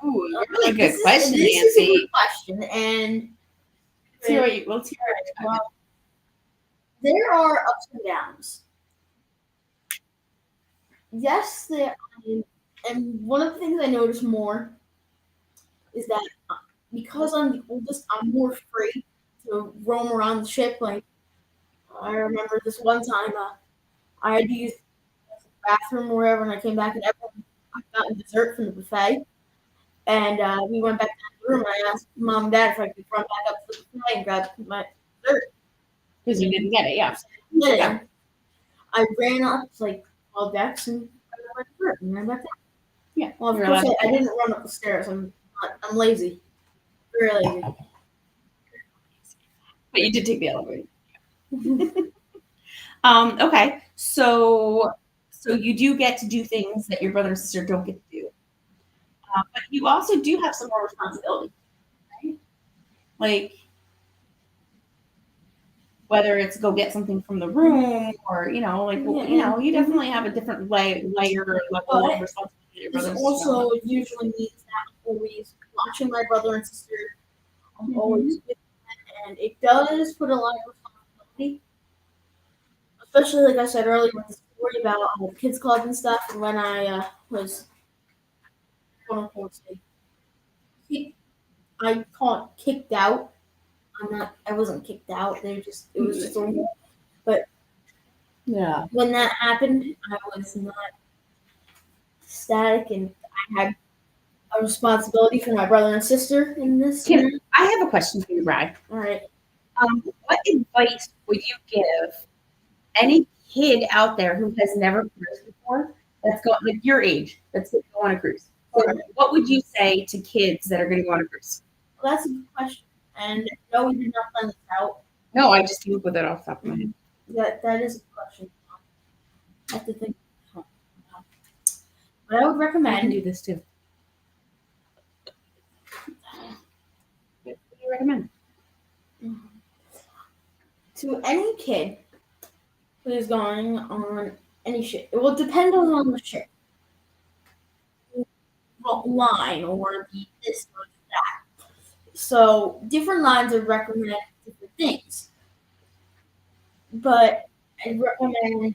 Ooh, really good question, Nancy. This is a good question, and let's hear it. Well, there are ups and downs. Yes, there. And one of the things I notice more is that because I'm the oldest, I'm more free to roam around the ship. Like I remember this one time, I had to use the bathroom or wherever, and I came back and everyone got dessert from the buffet. And we went back to the room, and I asked Mom and Dad if I could run back up to the buffet and grab my dessert. Because you didn't get it, yeah. Yeah. I ran up like all decks and got my dessert and ran back down. Yeah. Well, of course, I didn't run up the stairs. I'm lazy. Very lazy. But you did take the elevator. Okay. So you do get to do things that your brother and sister don't get to do. But you also do have some more responsibility, right? Like, whether it's go get something from the room or, you know, like, you definitely have a different layer or level of responsibility. This also usually means that I'm always watching my brother and sister. I'm always with them, and it does put a lot of responsibility, especially like I said earlier with the story about the kids club and stuff. And when I was quote unquote I call it kicked out. I wasn't kicked out. It was just a rule. But yeah, when that happened, I was not ecstatic, and I had a responsibility for my brother and sister in this. I have a question for you, Brad. All right. What advice would you give any kid out there who has never cruised before, that's going like your age, that's going to go on a cruise? So what would you say to kids that are going to go on a cruise? Well, that's a good question. And no, we did not plan this out. No, I just came up with it off the top of my head. That is a question. I have to think. But I would recommend. I can do this too. What do you recommend? To any kid who is going on any ship, it will depend on the ship, line, or the this or that. So different lines would recommend different things. But I'd recommend.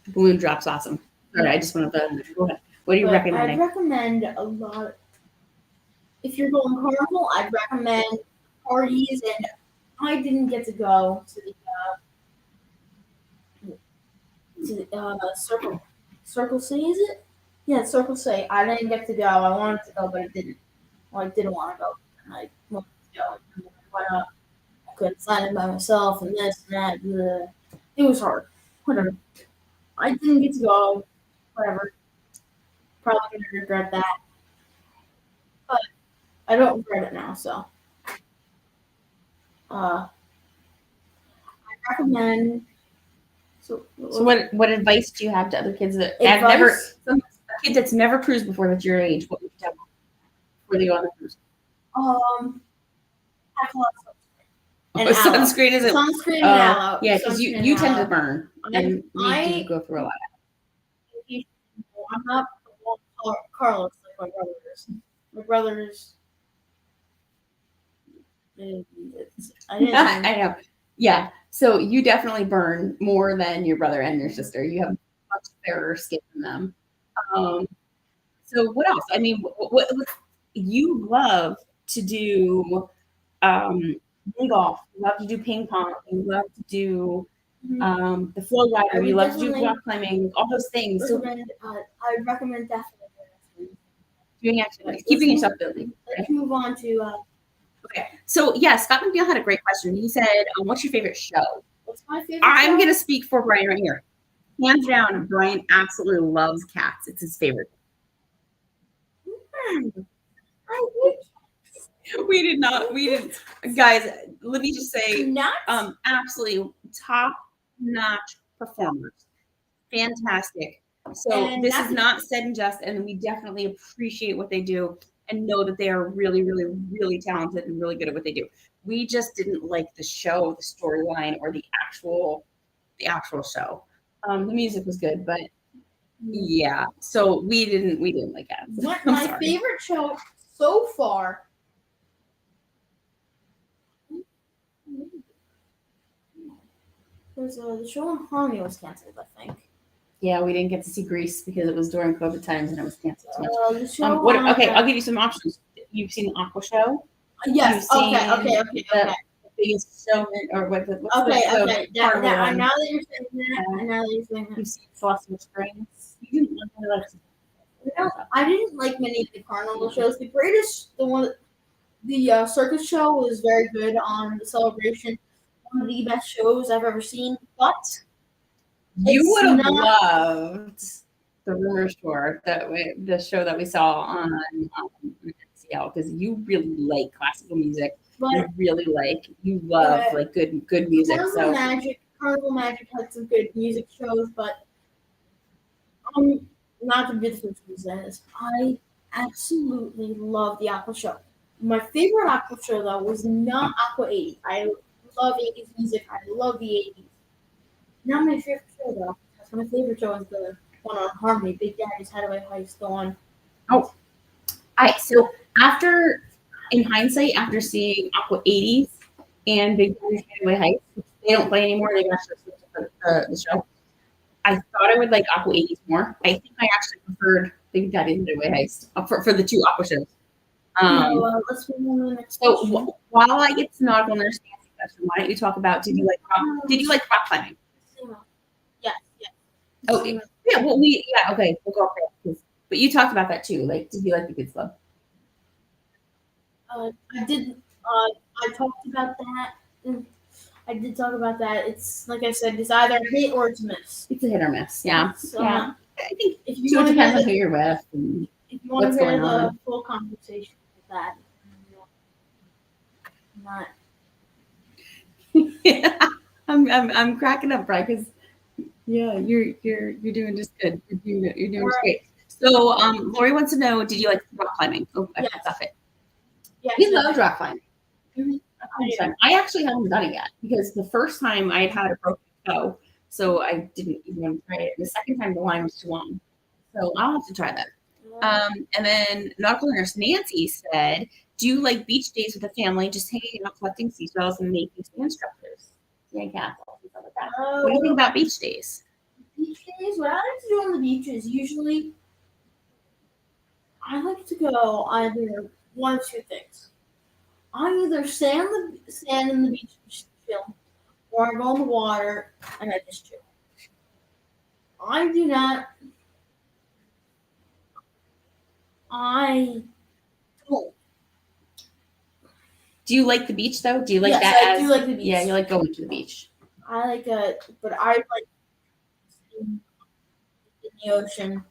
The balloon drop's awesome. All right, I just wanted to go ahead. What do you recommend? I'd recommend a lot. If you're going carnival, I'd recommend parties, and I didn't get to go to the Circle C, is it? Yeah, Circle C. I didn't get to go. I wanted to go, but I didn't. Well, I didn't want to go. And I wanted to go. And then I went up. I couldn't sign it by myself, and this and that. Bleh. It was hard. Whatever. I didn't get to go. Whatever. Probably gonna regret that. But I don't regret it now, so. I recommend. So what advice do you have to other kids that have never, a kid that's never cruised before that's your age? What would you tell them before they go on the cruise? Have a lot of sunscreen is it? Sunscreen and aloe. Yeah, because you tend to burn and you do go through a lot. I'm not Carlos like my brother is. My brother's. I know. Yeah. So you definitely burn more than your brother and your sister. You have much fairer skin than them. So what else? I mean, what you love to do? Golf. You love to do ping pong. You love to do the flow rider. You love to do rock climbing. All those things. I would recommend definitely doing activities, keeping yourself busy. Let's move on to. Okay, so yeah, Scott McNeil had a great question. He said, "What's your favorite show?" What's my favorite? I'm gonna speak for Brian right here. Hands down, Brian absolutely loves cats. It's his favorite. We didn't. Guys, let me just say, absolutely top-notch performers. Fantastic. So this is not said in jest, and we definitely appreciate what they do and know that they are really, really, really talented and really good at what they do. We just didn't like the show, the storyline, or the actual show. The music was good, but yeah. So we didn't like it. My favorite show so far. The show on Harmony was canceled, I think. Yeah, we didn't get to see Grease because it was during COVID times and it was canceled. Okay, I'll give you some options. You've seen the Aqua Show? Yes. Okay. The Biggest Showman, or what's okay. Now that you're saying that, you've seen Celestial Springs. You didn't like I didn't like many of the carnival shows. The circus show was very good on the Celebration. One of the best shows I've ever seen, but you would have loved the Rumors Tour, the show that we saw on CL, because you really like classical music. You love like good music. Carnival Magic had some good music shows, but not the beautiful reasons. I absolutely love the Aqua Show. My favorite Aqua Show though was not Aqua 80. I love 80s music. I love the 80s. Not my favorite show though. My favorite show is the one on Harmony. Big Daddy's Hideaway Heist on. Oh, all right. So after, in hindsight, after seeing Aqua 80s and Big Daddy's Hideaway Heist, which they don't play anymore, they actually switched to the show. I thought I would like Aqua 80s more. I think I actually preferred Big Daddy's Hideaway Heist for the two Aqua shows. Let's move on to the next question. While I get to nautical nurse Nancy question, why don't you talk about did you like rock climbing? Yes. Oh yeah, well okay, we'll go off there. But you talked about that too. Like, did you like the kids club? I did. I talked about that. I did talk about that. It's like I said, it's either a hit or it's a miss. It's a hit or miss. Yeah. So, yeah. I think if you want it to depends on who you're with. And if you want to hear the full conversation with that, not. Yeah, I'm cracking up, right? Because you're doing just good. You're doing just great. So Lori wants to know, did you like rock climbing? Oh, I forgot off it. Yeah, we loved rock climbing. Mm-hmm. I actually haven't done it yet because the first time I had a broken toe, so I didn't even want to try it. The second time the line was too long, so I'll have to try that. And then nautical nurse Nancy said, "Do you like beach days with the family, just hanging out, collecting seashells, and making sand structures, sand castles, and stuff like that? What do you think about beach days?" Beach days. What I like to do on the beach is usually I like to go either one of two things. I either stand in the beach and chill, or I go in the water and I just chill. I do not. I don't. Do you like the beach though? Do you like Yes, that? I do like the beach. Yeah, you like going to the beach. I like but I like in the ocean,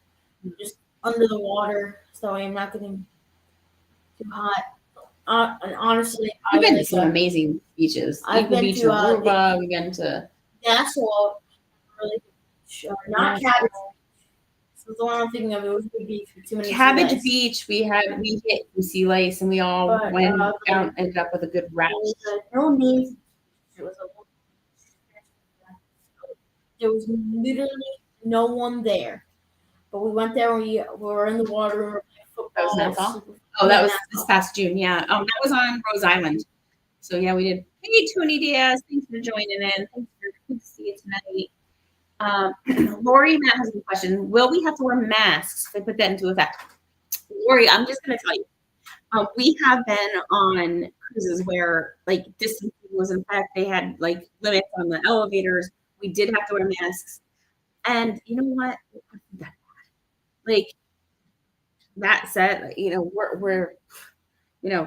just under the water, so I'm not getting too hot. And honestly, I've been to some amazing beaches. I've been Beach to Aruba. We've been to Nassau, really, not Cabbage. So the one I'm thinking of, it was Big Beach with too many Cabbage Beach. We hit some sea lice, and we all went out, ended up with a good rash. No names. There was literally no one there, but we went there. We were in the water. That was Nassau. Oh, that was this past June. Yeah. That was on Rose Island. So yeah, we did. Hey, Tony Diaz, thanks for joining in. Thanks for good to see you tonight. Lori Matt has a question. Will we have to wear masks if they put that into effect? Lori, I'm just going to tell you. We have been on cruises where like distancing was in effect. They had like limits on the elevators. We did have to wear masks. And you know what? It wasn't that bad. Like that said, we're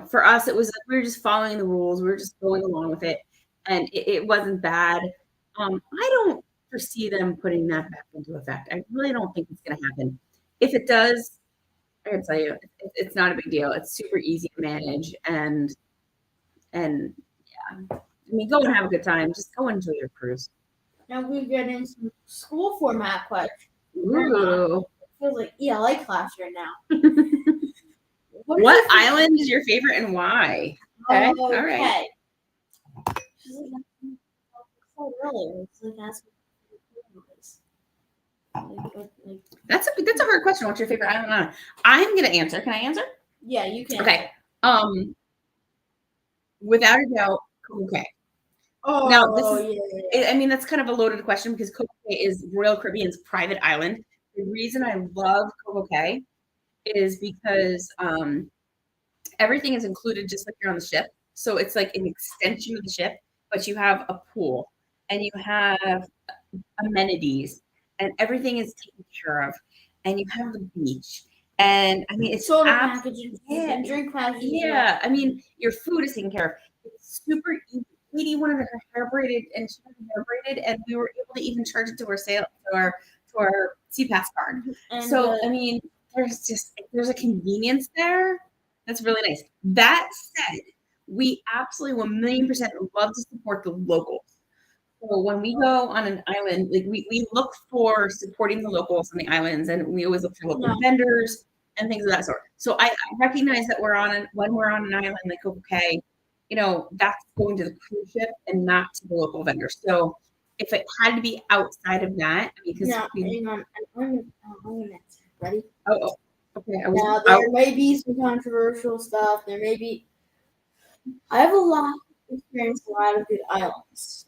for us, it was like we were just following the rules. We were just going along with it. And it wasn't bad. I don't foresee them putting that back into effect. I really don't think it's going to happen. If it does, I can tell you, it's not a big deal. It's super easy to manage, and yeah, I mean, go and have a good time. Just go enjoy your cruise. Now we get into some school format questions. Ooh. Feels like ELA class right now. What island is your favorite and why? Okay. All right. She's like, so earlier. It's like asking. That's a hard question. What's your favorite island? I'm gonna answer. Can I answer? Yeah, you can. Okay. Without a doubt, Coco Cay. Oh, now this is. I mean, that's kind of a loaded question because Coco Cay is Royal Caribbean's private island. The reason I love Coco Cay is because everything is included just like you're on the ship. So it's like an extension of the ship, but you have a pool and you have amenities and everything is taken care of. And you have the beach. And I mean, it's soda packaging, drink packaging. Yeah, I mean, your food is taken care of. It's super easy. Katie wanted her hair braided, and she had her hair braided, and we were able to even charge it to our CPAS card. And so, I mean, there's a convenience there that's really nice. That said, we absolutely 1,000,000% love to support the locals. So when we go on an island, like we look for supporting the locals on the islands, and we always look for local vendors and things of that sort. So I recognize that when we're on an island like Coco Cay, that's going to the cruise ship and not to the local vendor. So if it had to be outside of that, because Now, hang on. I'm gonna answer. Ready? oh, okay, Now, there may be some controversial stuff. There may be. I have experienced a lot of good islands.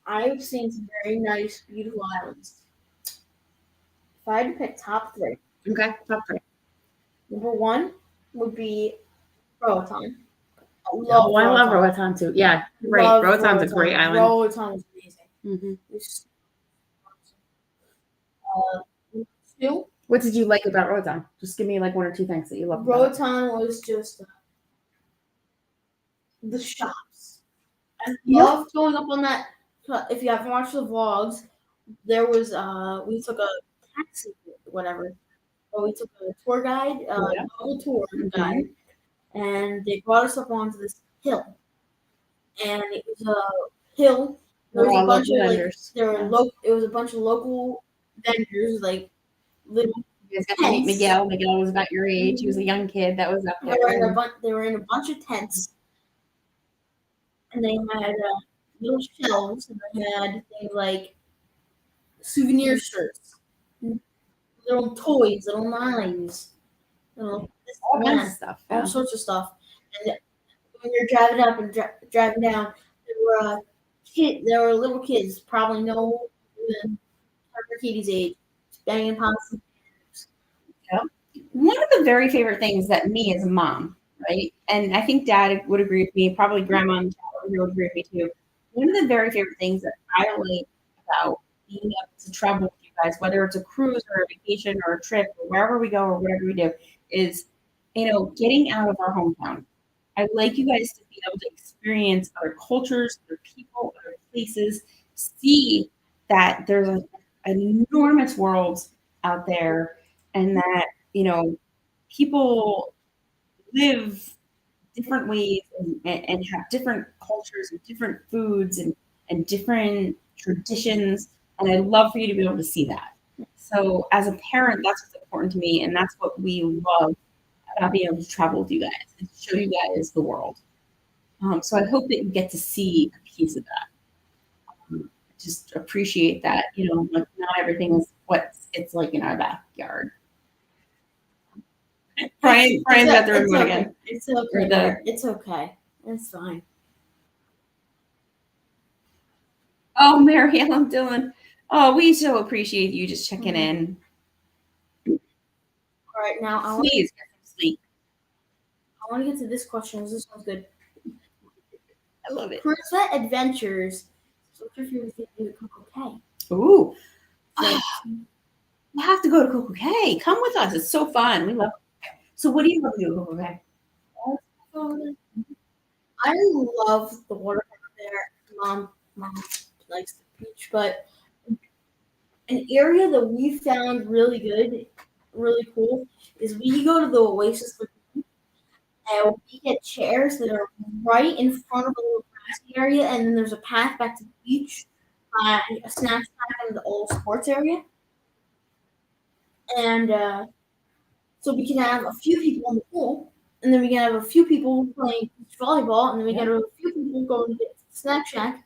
I've seen some very nice, beautiful islands. If I had to pick top three, okay, top three. number one would be Roatan. I love Roatan too. Yeah, right. Roatan's a great island. Roatan is amazing. Mm-hmm. Two. What did you like about Roatan? Just give me like one or two things that you loved. Roatan was just the shops. I loved going up on that. If you haven't watched the vlogs, there was we took a taxi, whatever. But we took a tour guide, local tour guide, and they brought us up onto this hill. And it was a hill. There was a bunch of vendors. It was a bunch of local vendors, like little. You guys got to meet Miguel. Miguel was about your age. He was a young kid that was up there. They were in a bunch of tents, and they had little shelves, and they had things like souvenir shirts, little toys, little knives, all kinds of stuff, all sorts of stuff. And when you're driving up and driving down, there were little kids, probably no even Katie's age, banging pots. Yeah. One of the very favorite things that me as a mom, right, and I think Dad would agree with me, probably Grandma and Dad would agree with me too. One of the very favorite things that I like about being able to travel with you guys, whether it's a cruise or a vacation or a trip or wherever we go or whatever we do, is getting out of our hometown. I like you guys to be able to experience other cultures, other people, other places, see that there's an enormous world out there, and that people live different ways and have different cultures and different foods and different traditions. And I'd love for you to be able to see that. So as a parent, that's what's important to me, and that's what we love about being able to travel with you guys and show you guys the world. So I hope that you get to see a piece of that. Just appreciate that, like not everything is what it's like in our backyard. Brian's got the remote again. It's okay. It's okay. It's fine. Oh, Mary Ellen Dillon. Oh, we so appreciate you just checking in. All right, now please get some sleep. I want to get to this question. This one's good. I love it. Cruise Adventures. So what's your favorite thing to do at Coco Cay? Ooh. You have to go to Coco Cay. Come with us. It's so fun. We love it. So what do you love to do at Coco Cay? I love the water there. Mom likes the beach, but an area that we found really good, really cool, is we go to the Oasis and we get chairs that are right in front of the little grassy area, and then there's a path back to the beach, a snack shack in the old sports area. And so we can have a few people in the pool, and then we can have a few people playing beach volleyball, and then we can have a few people going to the snack shack,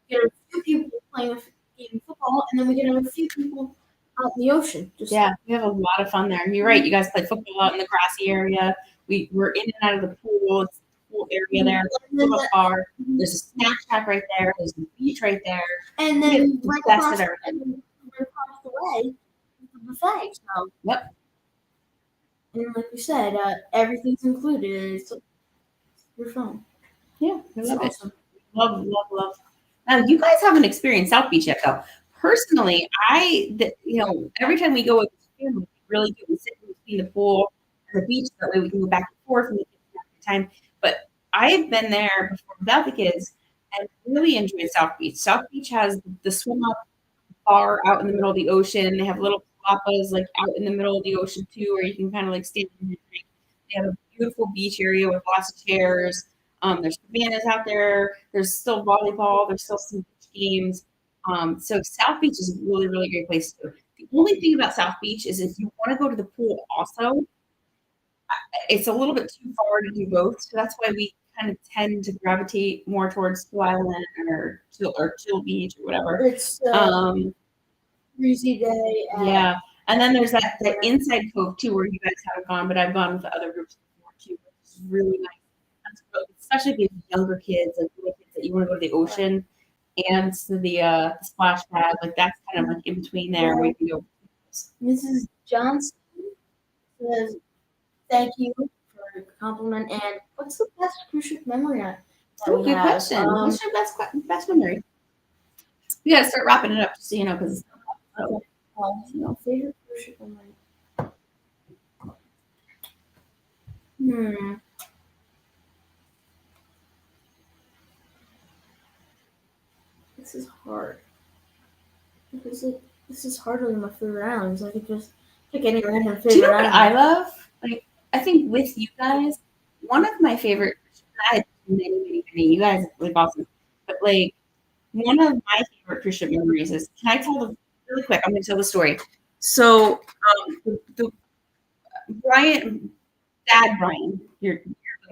get a few people playing football, and then we can have a few people out in the ocean. We have a lot of fun there. And you're right, you guys play football out in the grassy area. We're in and out of the pool. It's the pool area there. There's a bar. There's a snack shack right there. There's a beach right there. And then right across the way, the buffet. So yep. And like you said, everything's included. It's super fun. Yeah, I love it. Love. Now, you guys haven't experienced South Beach yet, though. Personally, every time we go with the family, we really do. We sit in between the pool and the beach. That way we can go back and forth and we can have time. But I have been there before without the kids and really enjoyed South Beach. South Beach has the swim up bar out in the middle of the ocean. They have little palapas like out in the middle of the ocean too, where you can kind of like stand and drink. They have a beautiful beach area with lots of chairs. There's cabanas out there. There's still volleyball. There's still some beach games. So South Beach is a really, really great place to go. The only thing about South Beach is if you want to go to the pool also, it's a little bit too far to do both. So that's why we kind of tend to gravitate more towards Blue Island or Chill Beach or whatever. It's breezy day. Yeah. And then there's that inside cove too, where you guys haven't gone, but I've gone with the other groups before too. It's really nice, especially if you have younger kids, like little kids that you want to go to the ocean and to the splash pad. Like that's kind of like in between there where you can go. Mrs. Johnson says, "Thank you for the compliment." And what's the best cruise ship memory? Oh, good question. What's your best memory? We gotta start wrapping it up, just so you know, because. Favorite cruise ship memory. This is hard. Because this is harder than my favorite islands. I could just pick any random favorite. Do you know what island. I love? Like, I think with you guys, one of my favorite. I had many. You guys are like awesome, but like one of my favorite cruise ship memories is. Can I tell the really quick? I'm going to tell the story. So, the Dad Brian, you're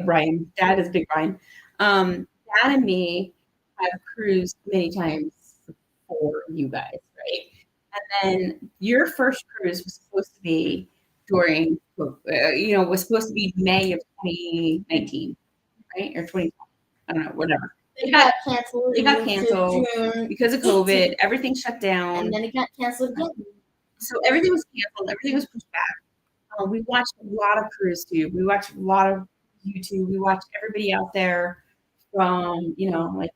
Brian. Dad is Big Brian. Dad and me have cruised many times for you guys, right? And then your first cruise was supposed to be during, was supposed to be May of 2019, right? Or 2020. I don't know, whatever. It got canceled. It got canceled because of COVID. Everything shut down. And then it got canceled again. So everything was canceled. Everything was pushed back. We watched a lot of cruise tube. We watched a lot of YouTube. We watched everybody out there from, like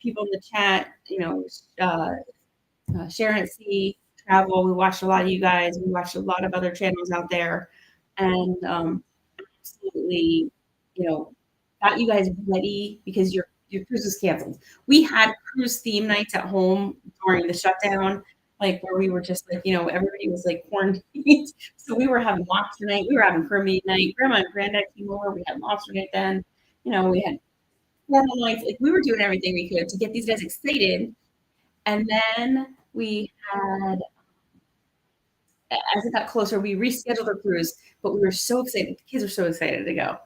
people in the chat, Sharon at Sea, Travel. We watched a lot of you guys. We watched a lot of other channels out there. And absolutely, got you guys ready because your cruise was canceled. We had cruise theme nights at home during the shutdown, like where we were just like, everybody was like quarantined. So we were having lobster night. We were having Caribbean night. Grandma and Granddad came over. We had lobster night then. We had formal nights. Like we were doing everything we could to get these guys excited. And then we had, as it got closer, we rescheduled our cruise, but we were so excited. The kids were so excited to go.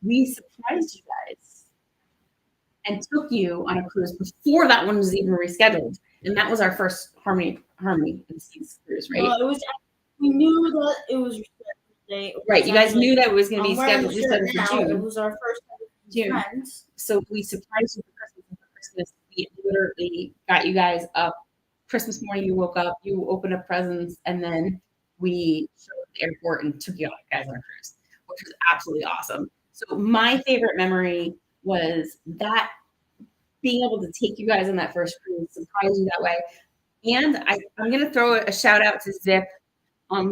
We surprised you guys and took you on a cruise before that one was even rescheduled. And that was our first Harmony in the Seas cruise, right? Well, we knew that it was rescheduled. Right, you guys knew that it was going to be scheduled for June. It was our first June. Friends. So we surprised you for Christmas. And for Christmas, we literally got you guys up. Christmas morning, you woke up, you opened up presents, and then we showed up at the airport and took you guys on a cruise, which was absolutely awesome. So my favorite memory was that being able to take you guys on that first cruise, surprise you that way. And I'm going to throw a shout out to Zip.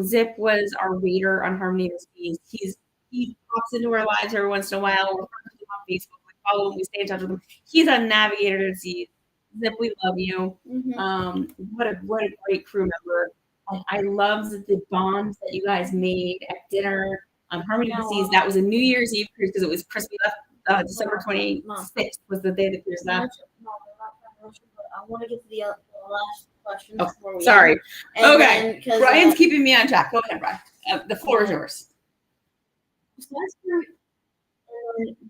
Zip was our waiter on Harmony of the Seas. He pops into our lives every once in a while. We're friends with him on Facebook. We follow him. We stay in touch with him. He's a navigator to the seas. Zip, we love you. Mm-hmm. What a great crew member. I loved the bonds that you guys made at dinner on Harmony of the Seas. That was a New Year's Eve cruise because it was Christmas. December 26th was the day the cruise left. I want to get to the last question. Oh, sorry. Okay. Brian's keeping me on track. Go ahead, Brian. The floor is yours.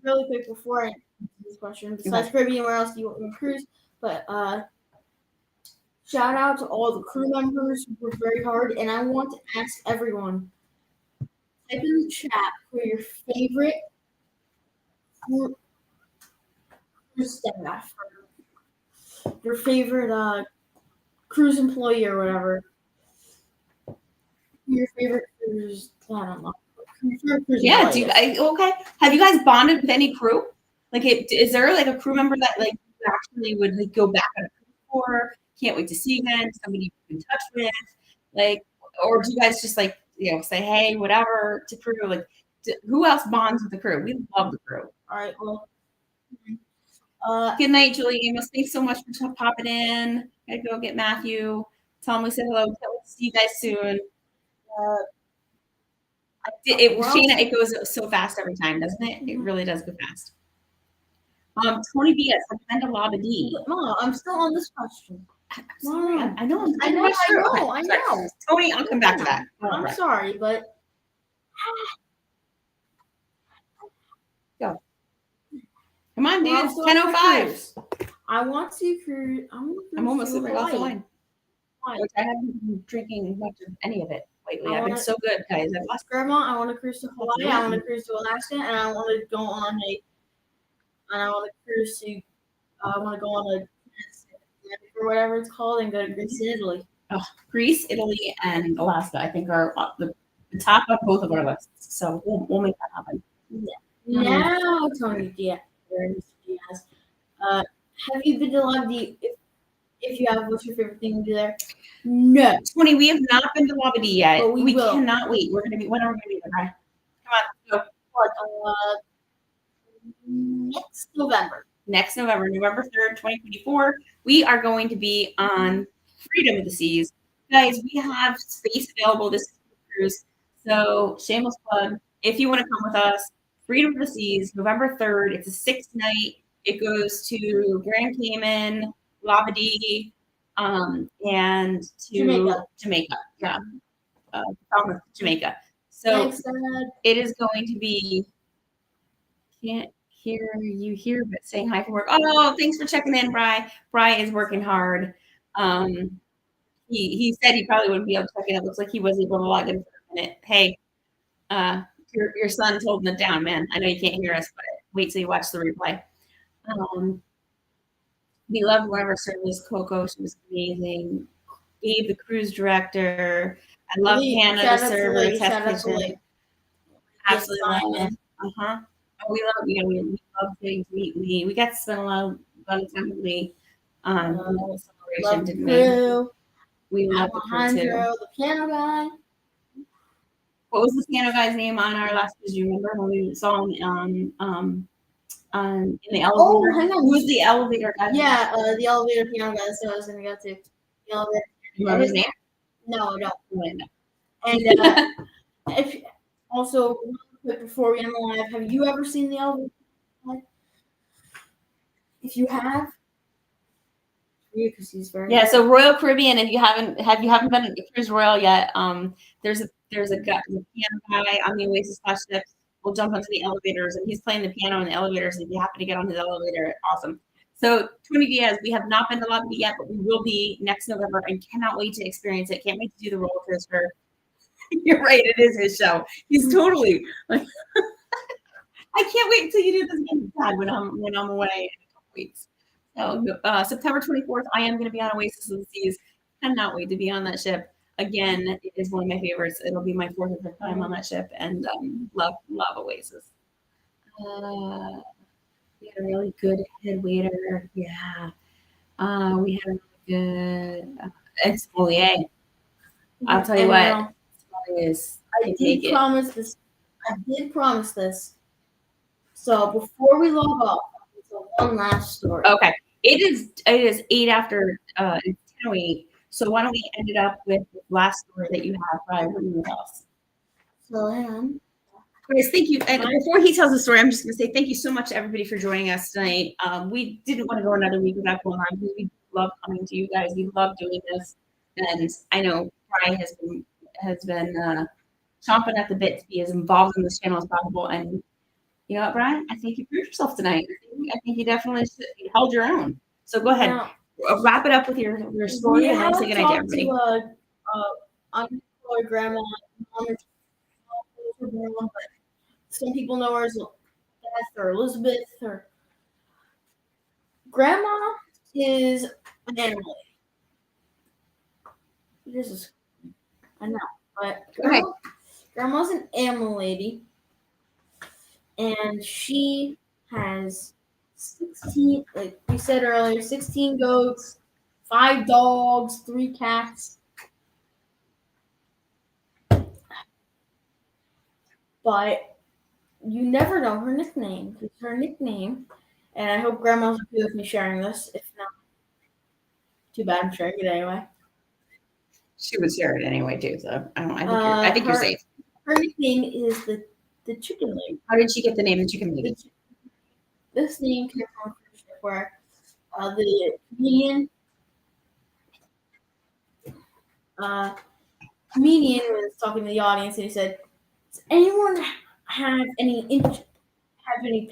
Really quick before I answer this question, besides Caribbean, where else do you want me to cruise? But shout out to all the crew members who worked very hard, and I want to ask everyone, type in the chat for your favorite cruise staff, your favorite cruise employee or whatever. Your favorite cruise, I don't know. Yeah. Okay. Have you guys bonded with any crew? Like, is there like a crew member that like you actually would like go back on a cruise for? Can't wait to see again. Somebody you're in touch with, like, or do you guys just like say hey whatever to crew? Like, who else bonds with the crew? We love the crew. All right. Well. Good night, Julie Amos. Thanks so much for popping in. Gotta go get Matthew. Tell him we said hello. Can't wait to see you guys soon. Shayna, it goes so fast every time, doesn't it? It really does go fast. Tony B. Amanda Labadee. No, I'm still on this question. No, I know. I know. Tony, I'll come back to that. I'm sorry, but Come on, dude. We're It's also on a 10:05. cruise. I want to cruise. I'm almost at my glass of Hawaii. wine. Which I haven't been drinking much of any of it lately. I've been wanna- so good, guys. I've lost. Grandma, I want to cruise to Hawaii. I want to cruise to Alaska, and I want to go on a. And I want to cruise to. I want to go on a. Or whatever it's called, and go to Greece and Italy. Oh, Greece, Italy, and Alaska, I think, are the top of both of our lists. So we'll make that happen. Yeah. Now, Tony Diaz. Have you been to Labadee? If you have, what's your favorite thing to do there? No. Tony, we have not been to Labadee yet. But we will. Cannot wait. We're gonna be. When are we gonna be there? Right? Come on, Next November. Next November, November 3rd, 2024, we are going to be on Freedom of the Seas. Guys, we have space available this cruise. So, shameless plug. If you want to come with us, Freedom of the Seas, November 3rd. It's a 6-night. It goes to Grand Cayman, Labadee, and to Jamaica. Yeah. Jamaica. So, thanks, Dad. it is going to be. Can't hear you here, but saying hi from work. Oh, thanks for checking in, Bri. Bri is working hard. He said he probably wouldn't be able to check in. It looks like he was able to log in for a minute. Hey, your son's holding it down, man. I know you can't hear us, but wait till you watch the replay. We loved one of our servers, Coco. She was amazing. Gabe, the cruise director. I love Hannah, the server, test kitchen. Absolutely love it. We love, we love getting to meet Lee. We got to spend a lot of time with Lee. Celebration, didn't we? We love the crew too. The piano guy. What was the piano guy's name on our last cruise? Do you remember when we saw him in the elevator? Oh, hang on. Who was the elevator guy? Yeah, the elevator piano guy. That's what I was going to go to. The elevator. You remember his name? No, I don't. No. And if also, real quick before we end the live, have you ever seen the elevator? If you have, because he's very So Royal Caribbean. If you haven't been to Cruise Royal yet, there's a guy, the piano guy on the Oasis Class ships. We'll jump onto the elevators, and he's playing the piano in the elevators. If you happen to get on his elevator, awesome. So Tony Diaz, we have not been to Labadee yet, but we will be next November, and cannot wait to experience it. Can't wait to do the roller coaster. You're right, it is his show. He's totally like. I can't wait until you do this again, Dad, when I'm away in a couple weeks. So September 24th, I am going to be on Oasis of the Seas. Cannot wait to be on that ship. Again, it is one of my favorites. It'll be my 4th or 5th time on that ship, and love Oasis. We had a really good head waiter. Yeah. We had a really good exfoliate. I'll tell you what. I did promise this. So before we log off, so one last story. Okay. It is 8 after it's 10:08. So why don't we end it up with the last story that you have, Brian? What do you else? So hang on. Guys, thank you. And before he tells the story, I'm just going to say thank you so much to everybody for joining us tonight. We didn't want to go another week without going on because we love coming to you guys. We love doing this, and I know Brian has been chomping at the bit to be as involved in this channel as possible. And you know what, Brian? I think you proved yourself tonight. I think you definitely held your own. So go ahead, wrap it up with your story, and then say goodnight to everybody. Unemployed grandma, but some people know her as Beth or Elizabeth. Or grandma is an animal lady. This is, I know, but grandma's an animal lady. And she has 16, like we said earlier, 16 goats, 5 dogs, 3 cats. But you never know her nickname. It's her nickname. And I hope Grandma's okay with me sharing this. If not, too bad, I'm sharing it anyway. She would share it anyway, too. So I think you're safe. Her nickname is the Chicken Lady. How did she get the name the Chicken Lady? This name came from a cruise ship where the comedian was talking to the audience, and he said, "Does anyone have any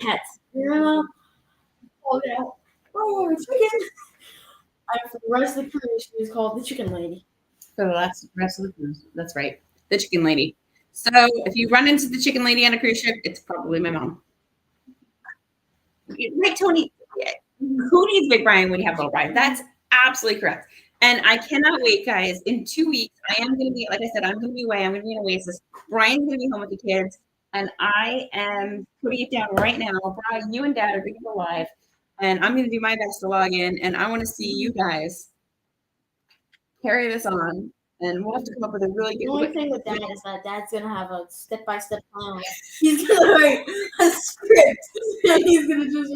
pets?" called out, "Oh, chicken!" And for the rest of the cruise, she was called the chicken lady. For the rest of the cruise. That's right. The chicken lady. So if you run into the chicken lady on a cruise ship, it's probably my mom. Right, Tony? Who needs Big Brian when you have Little Brian? That's absolutely correct. And I cannot wait, guys. In 2 weeks, I am going to be, like I said, I'm going to be away. I'm going to be in Oasis. Brian's going to be home with the kids. And I am putting it down right now. Brian, you and Dad are going to go live. And I'm going to do my best to log in. And I want to see you guys carry this on. And we'll have to come up with a really The good only thing with Dad is that Dad's gonna have a step-by-step plan. He's gonna write a script, and he's gonna just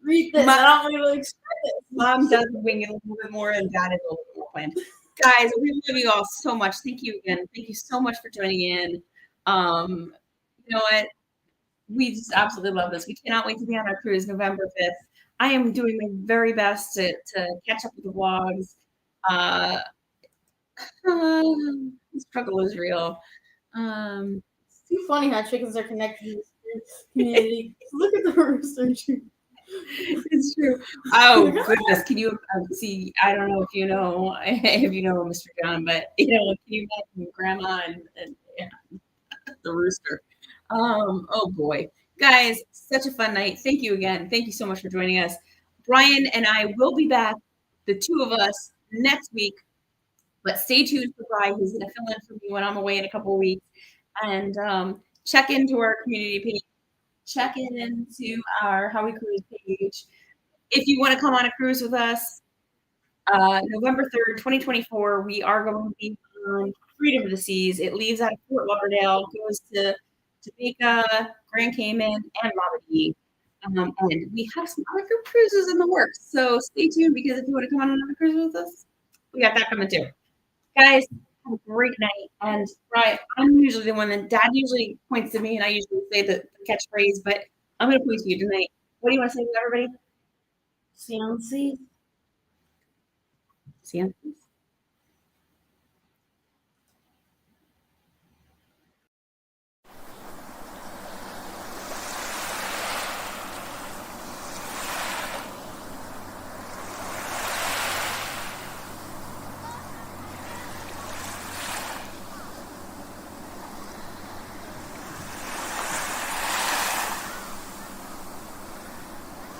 read this. I don't really expect it. Mom does wing it a little bit more, and Dad is a little bit more planned. Guys, we love you all so much. Thank you again. Thank you so much for tuning in. You know what? We just absolutely love this. We cannot wait to be on our cruise November 5th. I am doing my very best to catch up with the vlogs. The struggle is real. It's too funny how chickens are connected to this community. Look at the rooster. It's true. Oh goodness, can you see? I don't know if you know Mr. John, but can you imagine Grandma and the rooster? Oh boy, guys, such a fun night. Thank you again. Thank you so much for joining us. Brian and I will be back, the two of us, next week. But stay tuned for Brian. He's going to fill in for me when I'm away in a couple of weeks. And check into our community page. Check into our How We Cruise page. If you want to come on a cruise with us, November 3rd, 2024, we are going to be on Freedom of the Seas. It leaves out of Fort Lauderdale, goes to Jamaica, Grand Cayman, and Labadee. And we have some other cruises in the works. So stay tuned, because if you want to come on another cruise with us, we got that coming too. Guys, have a great night. And Brian, I'm usually the one that Dad usually points to me, and I usually say the catchphrase, but I'm going to point to you tonight. What do you want to say to everybody? See you on the sea. See you.